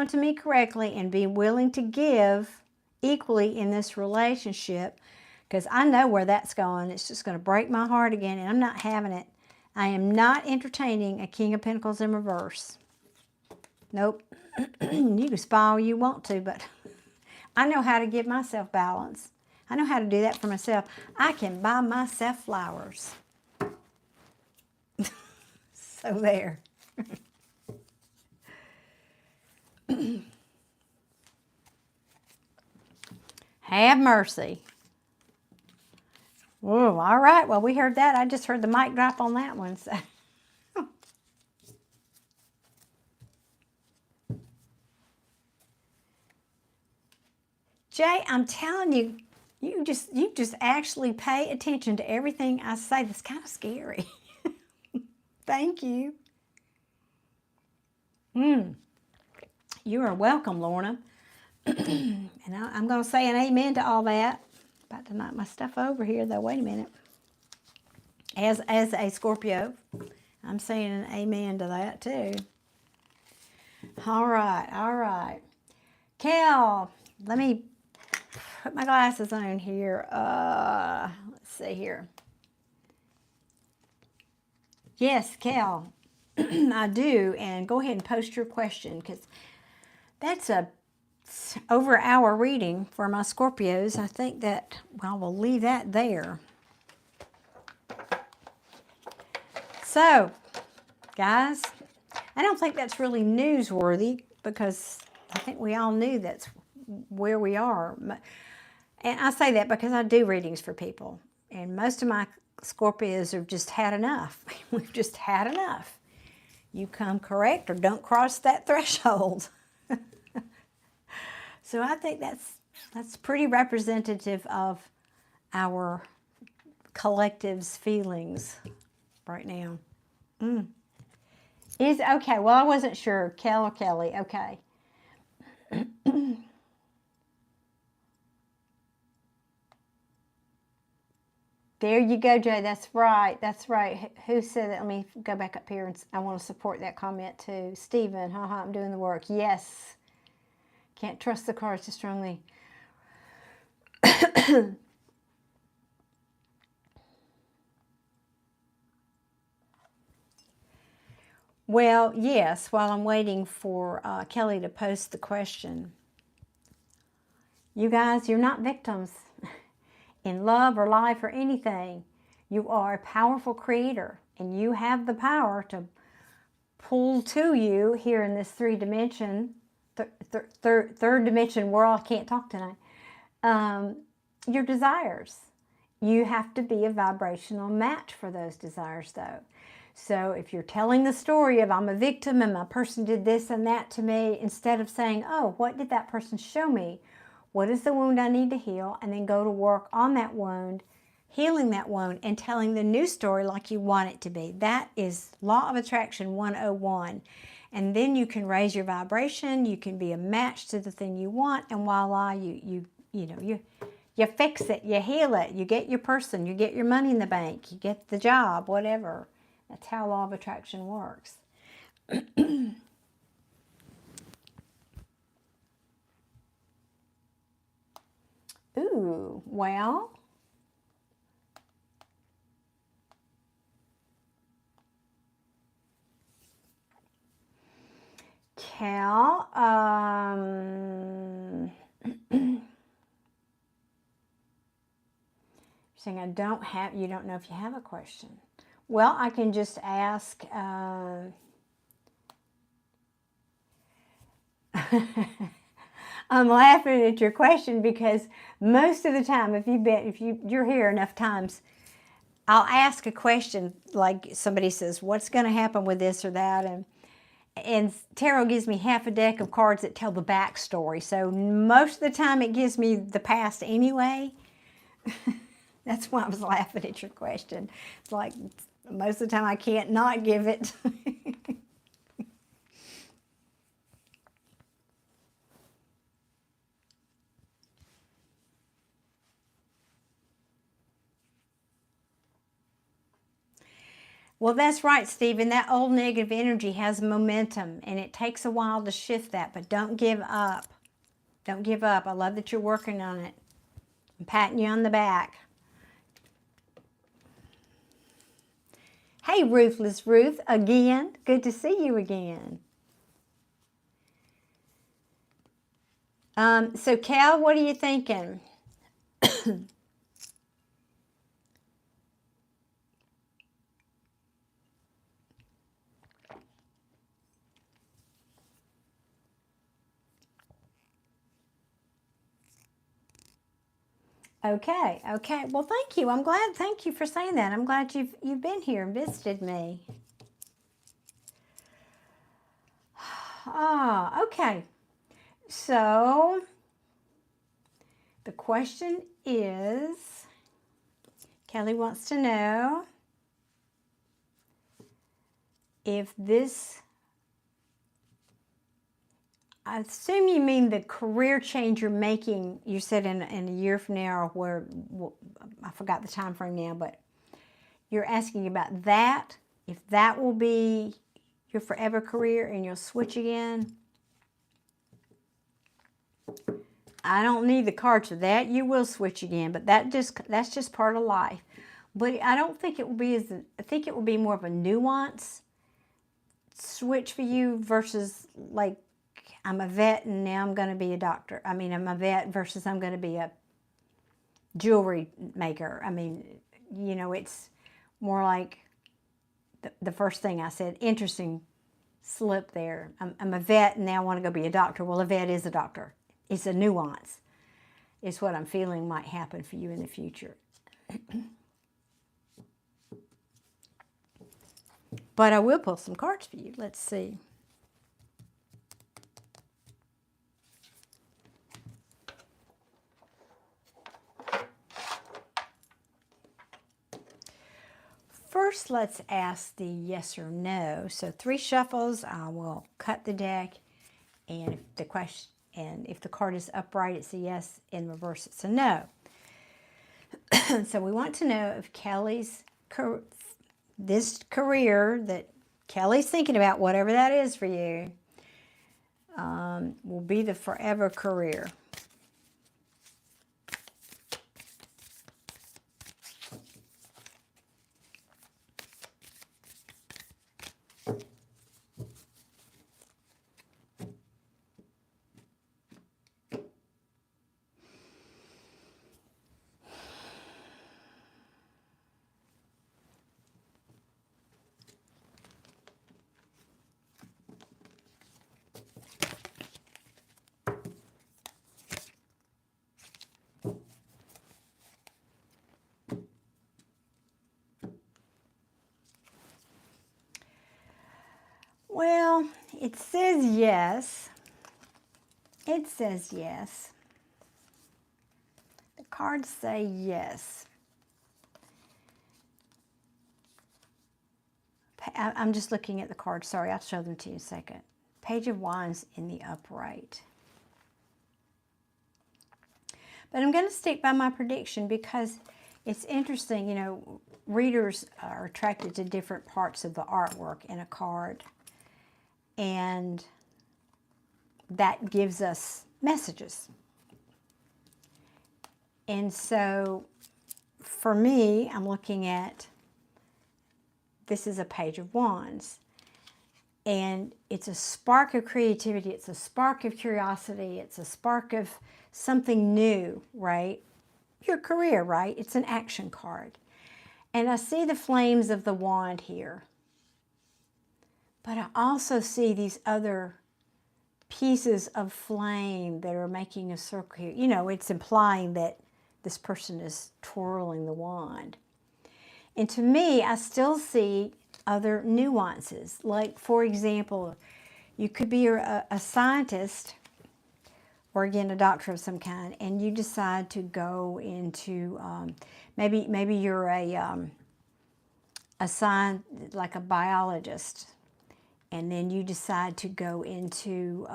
to me correctly and be willing to give equally in this relationship. Because I know where that's going. It's just going to break my heart again, and I'm not having it. I am not entertaining a King of Pentacles in reverse. Nope. You can spy all you want to, but I know how to give myself balance. I know how to do that for myself. I can buy myself flowers. So there. Have mercy. Oh, all right. Well, we heard that. I just heard the mic drop on that one. So. Jay, I'm telling you, you just actually pay attention to everything I say. That's kind of scary. Thank you. You are welcome, Lorna. And I'm going to say an amen to all that. About to knock my stuff over here, though. Wait a minute. As a Scorpio, I'm saying an amen to that, too. All right. Cal, let me put my glasses on here. Let's see here. Yes, Cal, I do. And go ahead and post your question, because that's over an hour reading for my Scorpios. I think that, well, we'll leave that there. So, guys, I don't think that's really newsworthy, because I think we all knew that's where we are. And I say that because I do readings for people. And most of my Scorpios have just had enough. We've just had enough. you come correct or don't cross that threshold. So I think that's pretty representative of our collective's feelings right now. Is okay. Well, I wasn't sure. Kel or Kelly. Okay. There you go, Jay. That's right. That's right. Who said that? Let me go back up here, and I want to support that comment too. Stephen, haha, I'm doing the work. Yes. Can't trust the cards too strongly. Well, yes, while I'm waiting for Kelly to post the question. You guys, you're not victims in love or life or anything. You are a powerful creator, and you have the power to pull to you here in this third dimension world. I can't talk tonight. Your desires. You have to be a vibrational match for those desires, though. So if you're telling the story of I'm a victim and my person did this and that to me, instead of saying, oh, what did that person show me? What is the wound I need to heal? And then go to work on that wound, healing that wound, and telling the new story like you want it to be. That is Law of Attraction 101. And then you can raise your vibration, you can be a match to the thing you want, and voila, you fix it, you heal it, you get your person, you get your money in the bank, you get the job, whatever. That's how Law of Attraction works. Ooh, well. Cal, saying you don't know if you have a question. Well, I can just ask, I'm laughing at your question because most of the time, if you're here enough times, I'll ask a question like somebody says, what's going to happen with this or that? And tarot gives me half a deck of cards that tell the backstory. So most of the time it gives me the past anyway. That's why I was laughing at your question. It's like most of the time I can't not give it. Well, that's right, Stephen. That old negative energy has momentum, and it takes a while to shift that, but don't give up. Don't give up. I love that you're working on it. I'm patting you on the back. Hey, Ruthless Ruth, again. Good to see you again. So, Cal, what are you thinking? Okay. Well, thank you. I'm glad. Thank you for saying that. I'm glad you've been here and visited me. Okay. So the question is, Kelly wants to know if this, I assume you mean the career change you're making, you said in a year from now, or I forgot the time frame now, but you're asking about that, if that will be your forever career and you'll switch again. I don't need the cards for that. You will switch again, but that's just part of life. But I don't think it will be I think it will be more of a nuance switch for you versus like, I'm a vet and now I'm going to be a doctor. I mean, I'm a vet versus I'm going to be a jewelry maker. I mean, it's more like the first thing I said. Interesting slip there. I'm a vet and now I want to go be a doctor. Well, a vet is a doctor. It's a nuance. It's what I'm feeling might happen for you in the future. But I will pull some cards for you. Let's see. First, let's ask the yes or no. So 3 shuffles, I will cut the deck, and if the card is upright, it's a yes. In reverse, it's a no. So we want to know if this career that Kelly's thinking about, whatever that is for you, will be the forever career. Well, it says yes. It says yes. The cards say yes. I'm just looking at the cards. Sorry, I'll show them to you in a second. Page of Wands in the upright. But I'm going to stick by my prediction because it's interesting. You know, readers are attracted to different parts of the artwork in a card. And that gives us messages. And so for me, I'm looking at, this is a Page of Wands. And it's a spark of creativity. It's a spark of curiosity. It's a spark of something new, right? Your career, right? It's an action card. And I see the flames of the wand here. But I also see these other pieces of flame that are making a circle here. You know, it's implying that this person is twirling the wand. And to me, I still see other nuances. Like, for example, you could be a scientist, or again, a doctor of some kind, and you decide to go into, maybe you're like a biologist, and then you decide to go into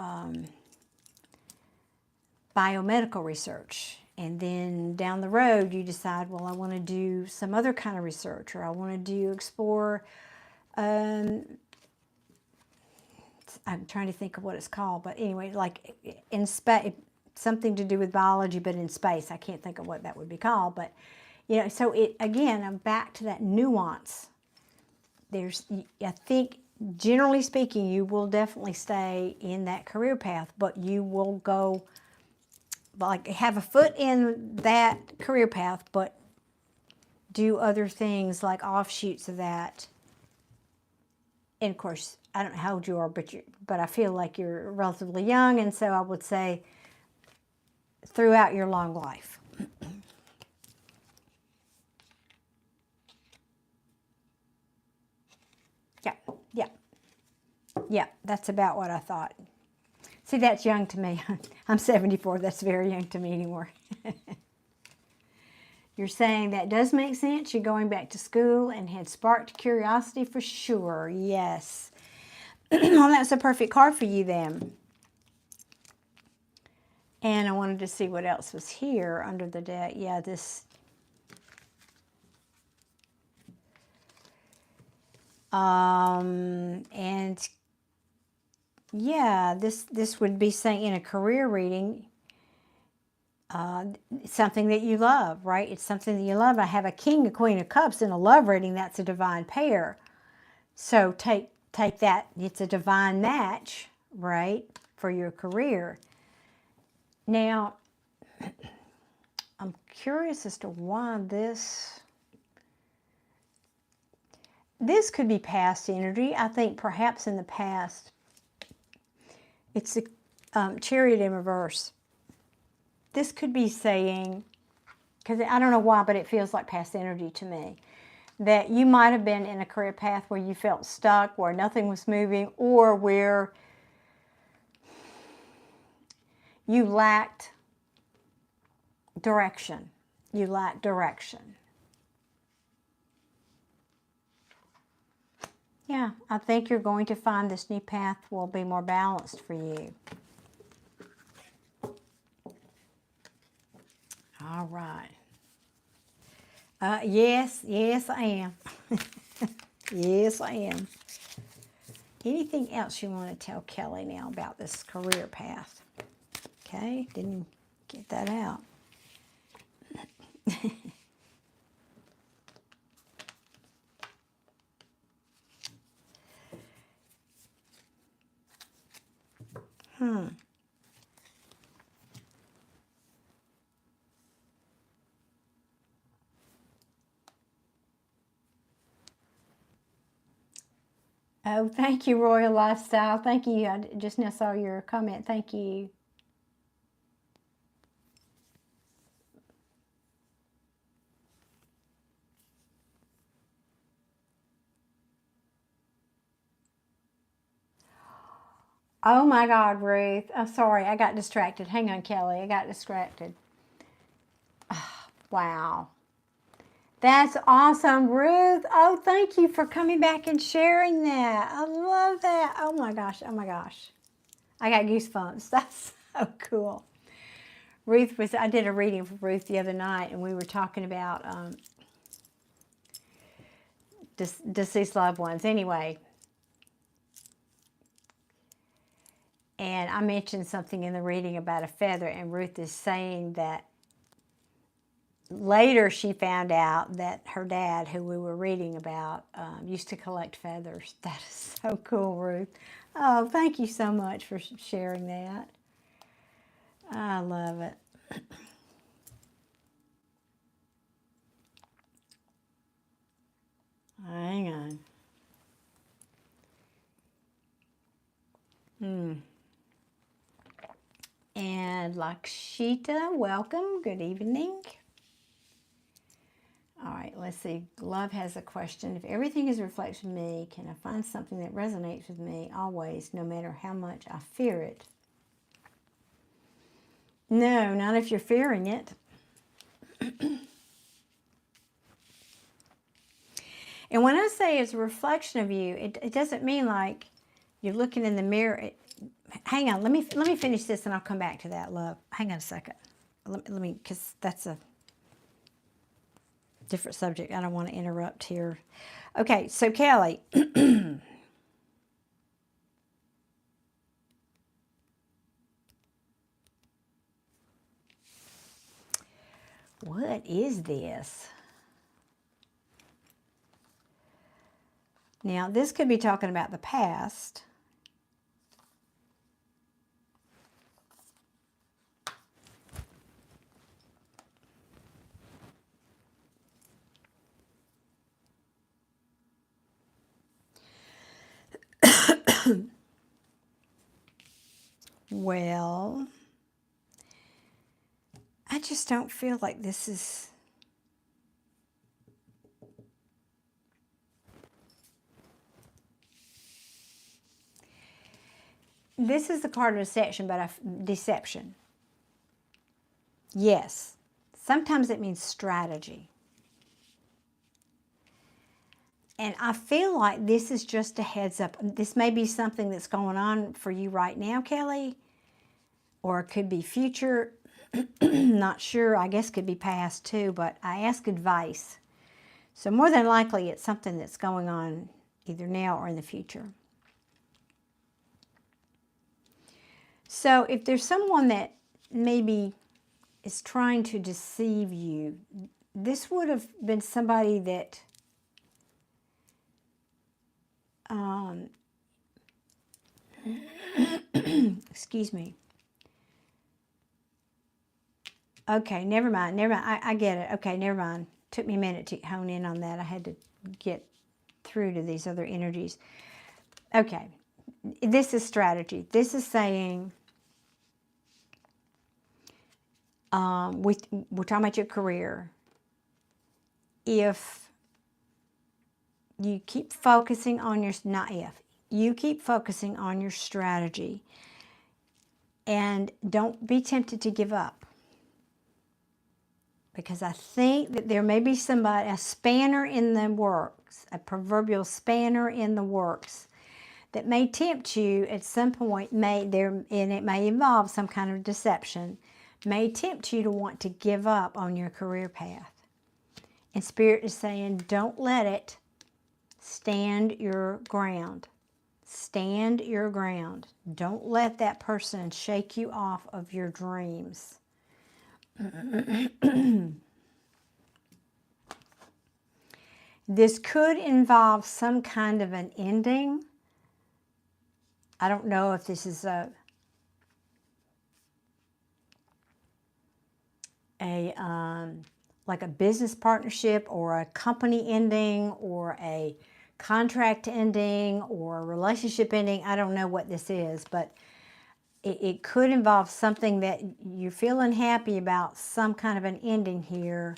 biomedical research. And then down the road, you decide, well, I want to do some other kind of research, or I want to explore, I'm trying to think of what it's called, but anyway, like in space, something to do with biology, but in space. I can't think of what that would be called, but, you know, so again, I'm back to that nuance. I think, generally speaking, you will definitely stay in that career path, but you will go, like, have a foot in that career path, but do other things like offshoots of that. And of course, I don't know how old you are, but I feel like you're relatively young, and so I would say throughout your long life. Yeah, that's about what I thought. See, that's young to me. I'm 74. That's very young to me anymore. You're saying that does make sense. You're going back to school and had sparked curiosity for sure. Yes. Well, that's a perfect card for you then. And I wanted to see what else was here under the deck. Yeah, this. And yeah, this would be saying in a career reading, something that you love, right? It's something that you love. I have a King, a Queen of Cups in a love reading. That's a divine pair. So take that. It's a divine match, right, for your career. Now, I'm curious as to why this could be past energy. I think perhaps in the past, it's the Chariot in reverse. This could be saying, because I don't know why, but it feels like past energy to me. that you might have been in a career path where you felt stuck, where nothing was moving, or where you lacked direction. You lacked direction. Yeah, I think you're going to find this new path will be more balanced for you. All right. Yes, I am. Yes, I am. Anything else you want to tell Kelly now about this career path? Okay, didn't get that out. Oh, thank you, Royal Lifestyle. Thank you. I just now saw your comment. Thank you. Oh my God, Ruth. I'm sorry. I got distracted. Hang on, Kelly. I got distracted. Oh, wow. That's awesome, Ruth. Oh, thank you for coming back and sharing that. I love that. Oh my gosh. Oh my gosh. I got goosebumps. That's so cool. I did a reading for Ruth the other night, and we were talking about deceased loved ones. Anyway, and I mentioned something in the reading about a feather, and Ruth is saying that later she found out that her dad, who we were reading about, used to collect feathers. That is so cool, Ruth. Oh, thank you so much for sharing that. I love it. Hang on. And Lakshita, welcome. Good evening. All right, let's see. Love has a question. If everything is a reflection of me, can I find something that resonates with me always, no matter how much I fear it? No, not if you're fearing it. And when I say it's a reflection of you, it doesn't mean like you're looking in the mirror. Hang on, let me finish this and I'll come back to that, love. Hang on a second. Let me, because that's a different subject. I don't want to interrupt here. Okay, so Kelly. What is this? Now, this could be talking about the past. Well, I just don't feel like this is... This is the card of deception, but deception. Yes. Sometimes it means strategy. And I feel like this is just a heads up. This may be something that's going on for you right now, Kelly, or it could be future. Not sure. I guess could be past too, but I ask advice. So more than likely it's something that's going on either now or in the future. So if there's someone that maybe is trying to deceive you, this would have been somebody that excuse me. Okay, never mind. I get it. Okay, never mind. Took me a minute to hone in on that. I had to get through to these other energies. Okay, this is strategy. This is saying, we're talking about your career. If You keep focusing on your, not if, you keep focusing on your strategy. And don't be tempted to give up. Because I think that there may be somebody, a spanner in the works, a proverbial spanner in the works, that may tempt you at some point, and it may involve some kind of deception, may tempt you to want to give up on your career path. And Spirit is saying, don't let it. Stand your ground. Stand your ground. Don't let that person shake you off of your dreams. This could involve some kind of an ending. I don't know if this is like a business partnership or a company ending or a contract ending or a relationship ending. I don't know what this is, but it could involve something that you're feeling happy about, some kind of an ending here.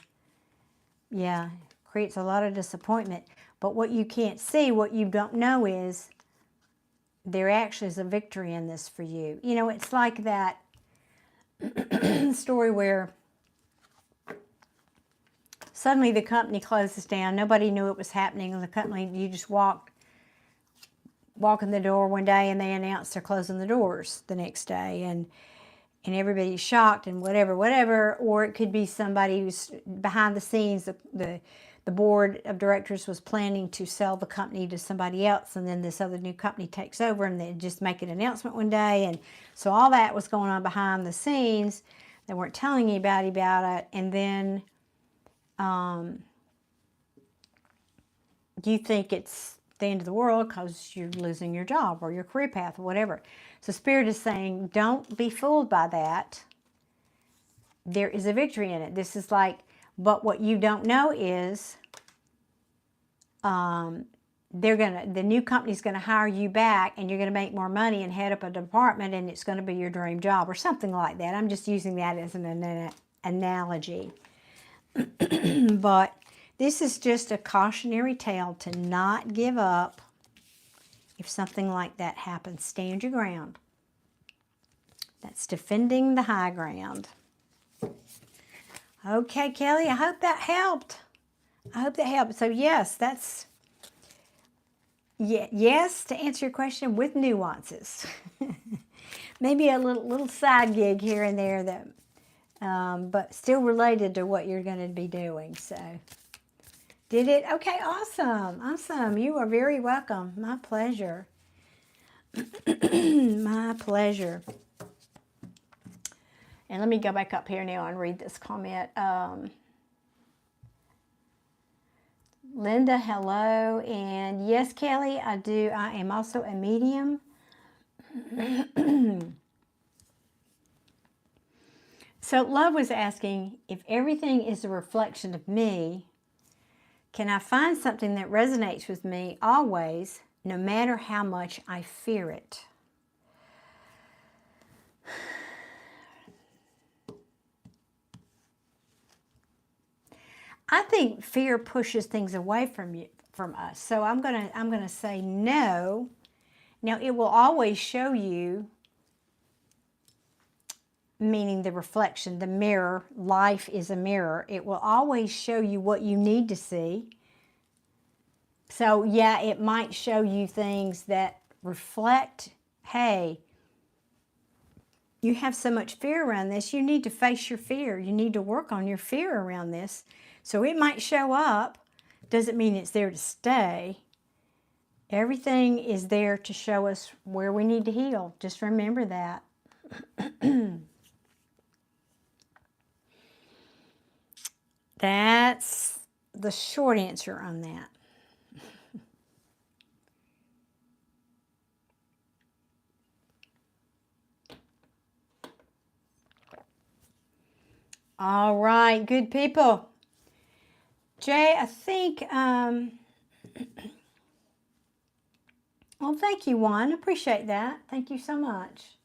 Yeah, creates a lot of disappointment. But what you can't see, what you don't know is there actually is a victory in this for you. You know, it's like that story where suddenly the company closes down. Nobody knew it was happening. The company, you just walk in the door one day and they announced they're closing the doors the next day. And everybody's shocked and whatever. Or it could be somebody who's behind the scenes. The board of directors was planning to sell the company to somebody else, and then this other new company takes over and they just make an announcement one day. And so all that was going on behind the scenes. They weren't telling anybody about it. And then you think it's the end of the world because you're losing your job or your career path or whatever. So Spirit is saying, don't be fooled by that. There is a victory in it. This is like, but what you don't know is the new company's going to hire you back and you're going to make more money and head up a department and it's going to be your dream job or something like that. I'm just using that as an analogy. But this is just a cautionary tale to not give up if something like that happens. Stand your ground. That's defending the high ground. Okay, Kelly, I hope that helped. So yes, that's, yes, to answer your question with nuances. Maybe a little side gig here and there that, but still related to what you're going to be doing. So, did it? Okay, awesome. You are very welcome. My pleasure. My pleasure. And let me go back up here now and read this comment. Linda, hello. And yes, Kelly, I do. I am also a medium. So Love was asking, if everything is a reflection of me, can I find something that resonates with me always, no matter how much I fear it? I think fear pushes things away from us. So I'm gonna say no. Now it will always show you, meaning the reflection, the mirror. Life is a mirror. It will always show you what you need to see. So yeah, it might show you things that reflect, hey, you have so much fear around this. You need to face your fear. You need to work on your fear around this. So it might show up. Doesn't mean it's there to stay. Everything is there to show us where we need to heal. Just remember that. That's the short answer on that. All right, good people. Jay, I think, well, thank you, Juan. Appreciate that. Thank you so much.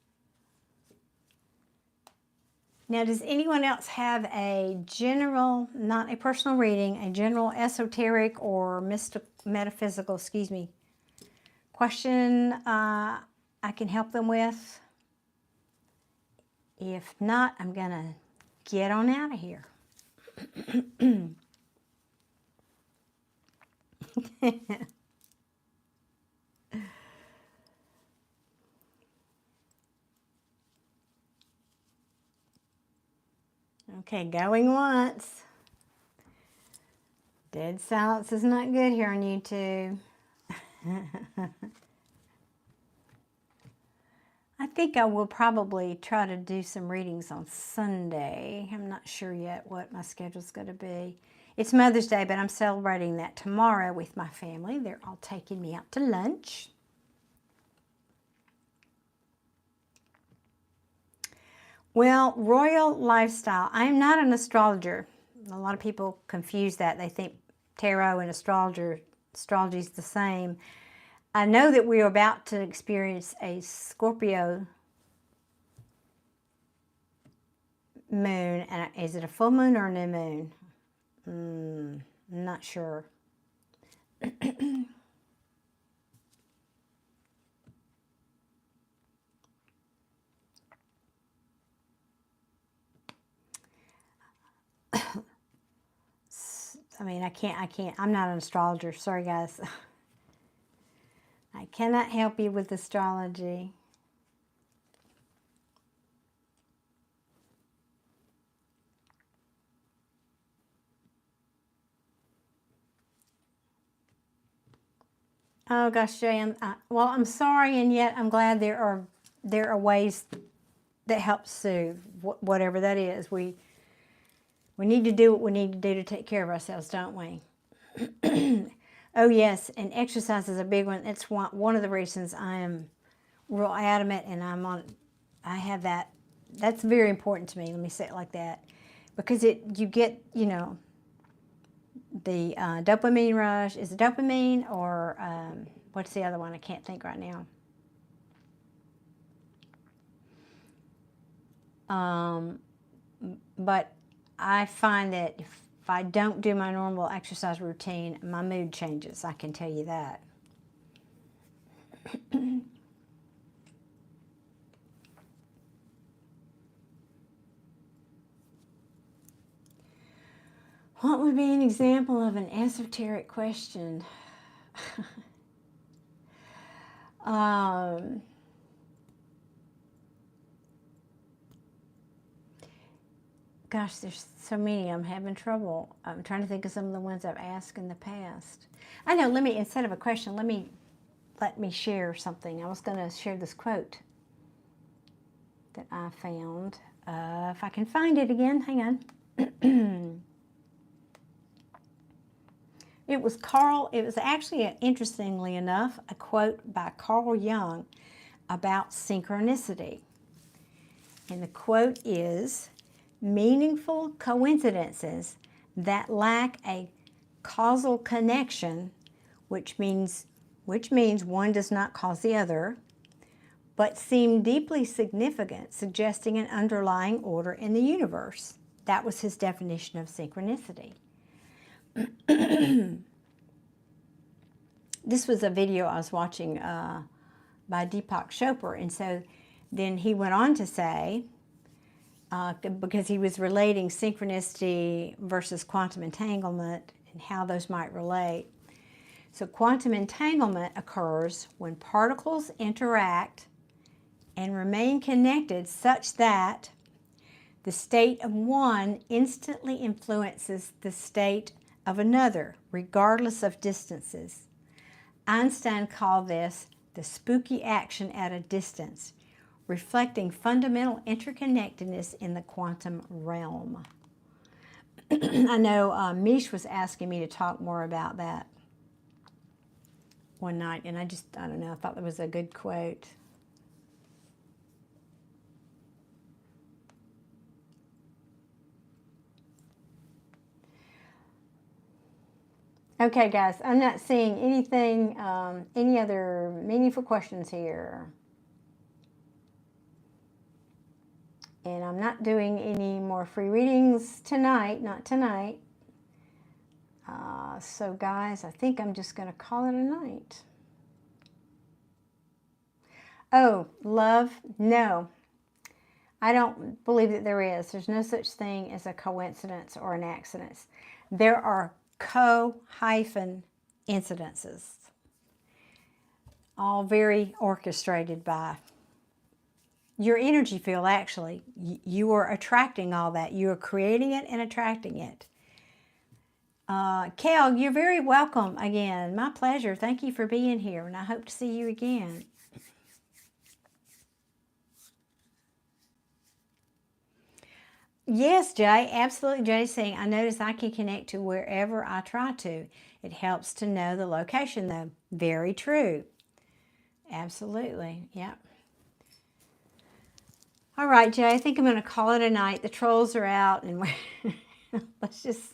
Now, does anyone else have a general, not a personal reading, a general esoteric or metaphysical, excuse me, question I can help them with? If not, I'm going to get on out of here. Okay, going once. Dead silence is not good here on YouTube. I think I will probably try to do some readings on Sunday. I'm not sure yet what my schedule's going to be. It's Mother's Day, but I'm celebrating that tomorrow with my family. They're all taking me out to lunch. Well, royal lifestyle. I am not an astrologer. A lot of people confuse that. They think tarot and astrology is the same. I know that we are about to experience a Scorpio moon. And is it a full moon or a new moon? I'm not sure. I mean, I can't, I'm not an astrologer. Sorry, guys. I cannot help you with astrology. Oh gosh, Jay, well, I'm sorry, and yet I'm glad there are ways that help soothe, whatever that is. We need to do what we need to do to take care of ourselves, don't we? Oh yes, and exercise is a big one. It's one of the reasons I am real adamant, and I have that. That's very important to me. Let me say it like that, because you get, you know, the dopamine rush. Is it dopamine or what's the other one? I can't think right now. But I find that if I don't do my normal exercise routine, my mood changes. I can tell you that. What would be an example of an esoteric question? Gosh, there's so many. I'm having trouble. I'm trying to think of some of the ones I've asked in the past. I know, instead of a question, let me share something. I was going to share this quote that I found. If I can find it again, hang on. It was actually, interestingly enough, a quote by Carl Jung about synchronicity. And the quote is, "Meaningful coincidences that lack a causal connection, which means one does not cause the other, but seem deeply significant, suggesting an underlying order in the universe." That was his definition of synchronicity. This was a video I was watching by Deepak Chopra, and so then he went on to say, because he was relating synchronicity versus quantum entanglement and how those might relate. So quantum entanglement occurs when particles interact and remain connected such that the state of one instantly influences the state of another, regardless of distances. Einstein called this the spooky action at a distance, reflecting fundamental interconnectedness in the quantum realm. I know Mish was asking me to talk more about that one night, and I don't know, I thought that was a good quote. Okay, guys, I'm not seeing anything, any other meaningful questions here. And I'm not doing any more free readings tonight, not tonight. So guys, I think I'm just going to call it a night. Oh, love? No. I don't believe that there is. There's no such thing as a coincidence or an accident. There are co-hyphen incidences, all very orchestrated by your energy field, actually. You are attracting all that. You are creating it and attracting it. Kel, you're very welcome again. My pleasure. Thank you for being here, and I hope to see you again. Yes, Jay, absolutely. Jay's saying, I notice I can connect to wherever I try to. It helps to know the location, though. Very true. Absolutely. Yep. All right, Jay, I think I'm going to call it a night. The trolls are out, and let's just...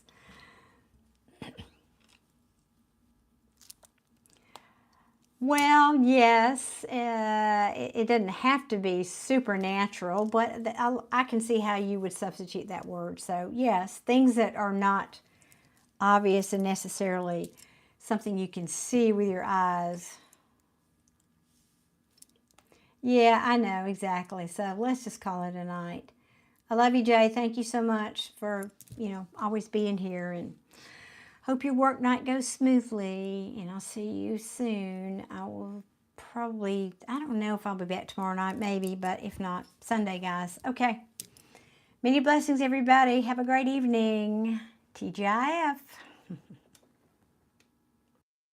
Well, yes, it doesn't have to be supernatural, but I can see how you would substitute that word. So, yes, things that are not obvious and necessarily something you can see with your eyes. Yeah, I know, exactly. So, let's just call it a night. I love you, Jay. Thank you so much for, always being here, and hope your work night goes smoothly, and I'll see you soon. I will probably, I don't know if I'll be back tomorrow night, maybe, but if not, Sunday, guys. Okay. Many blessings, everybody. Have a great evening. TGIF.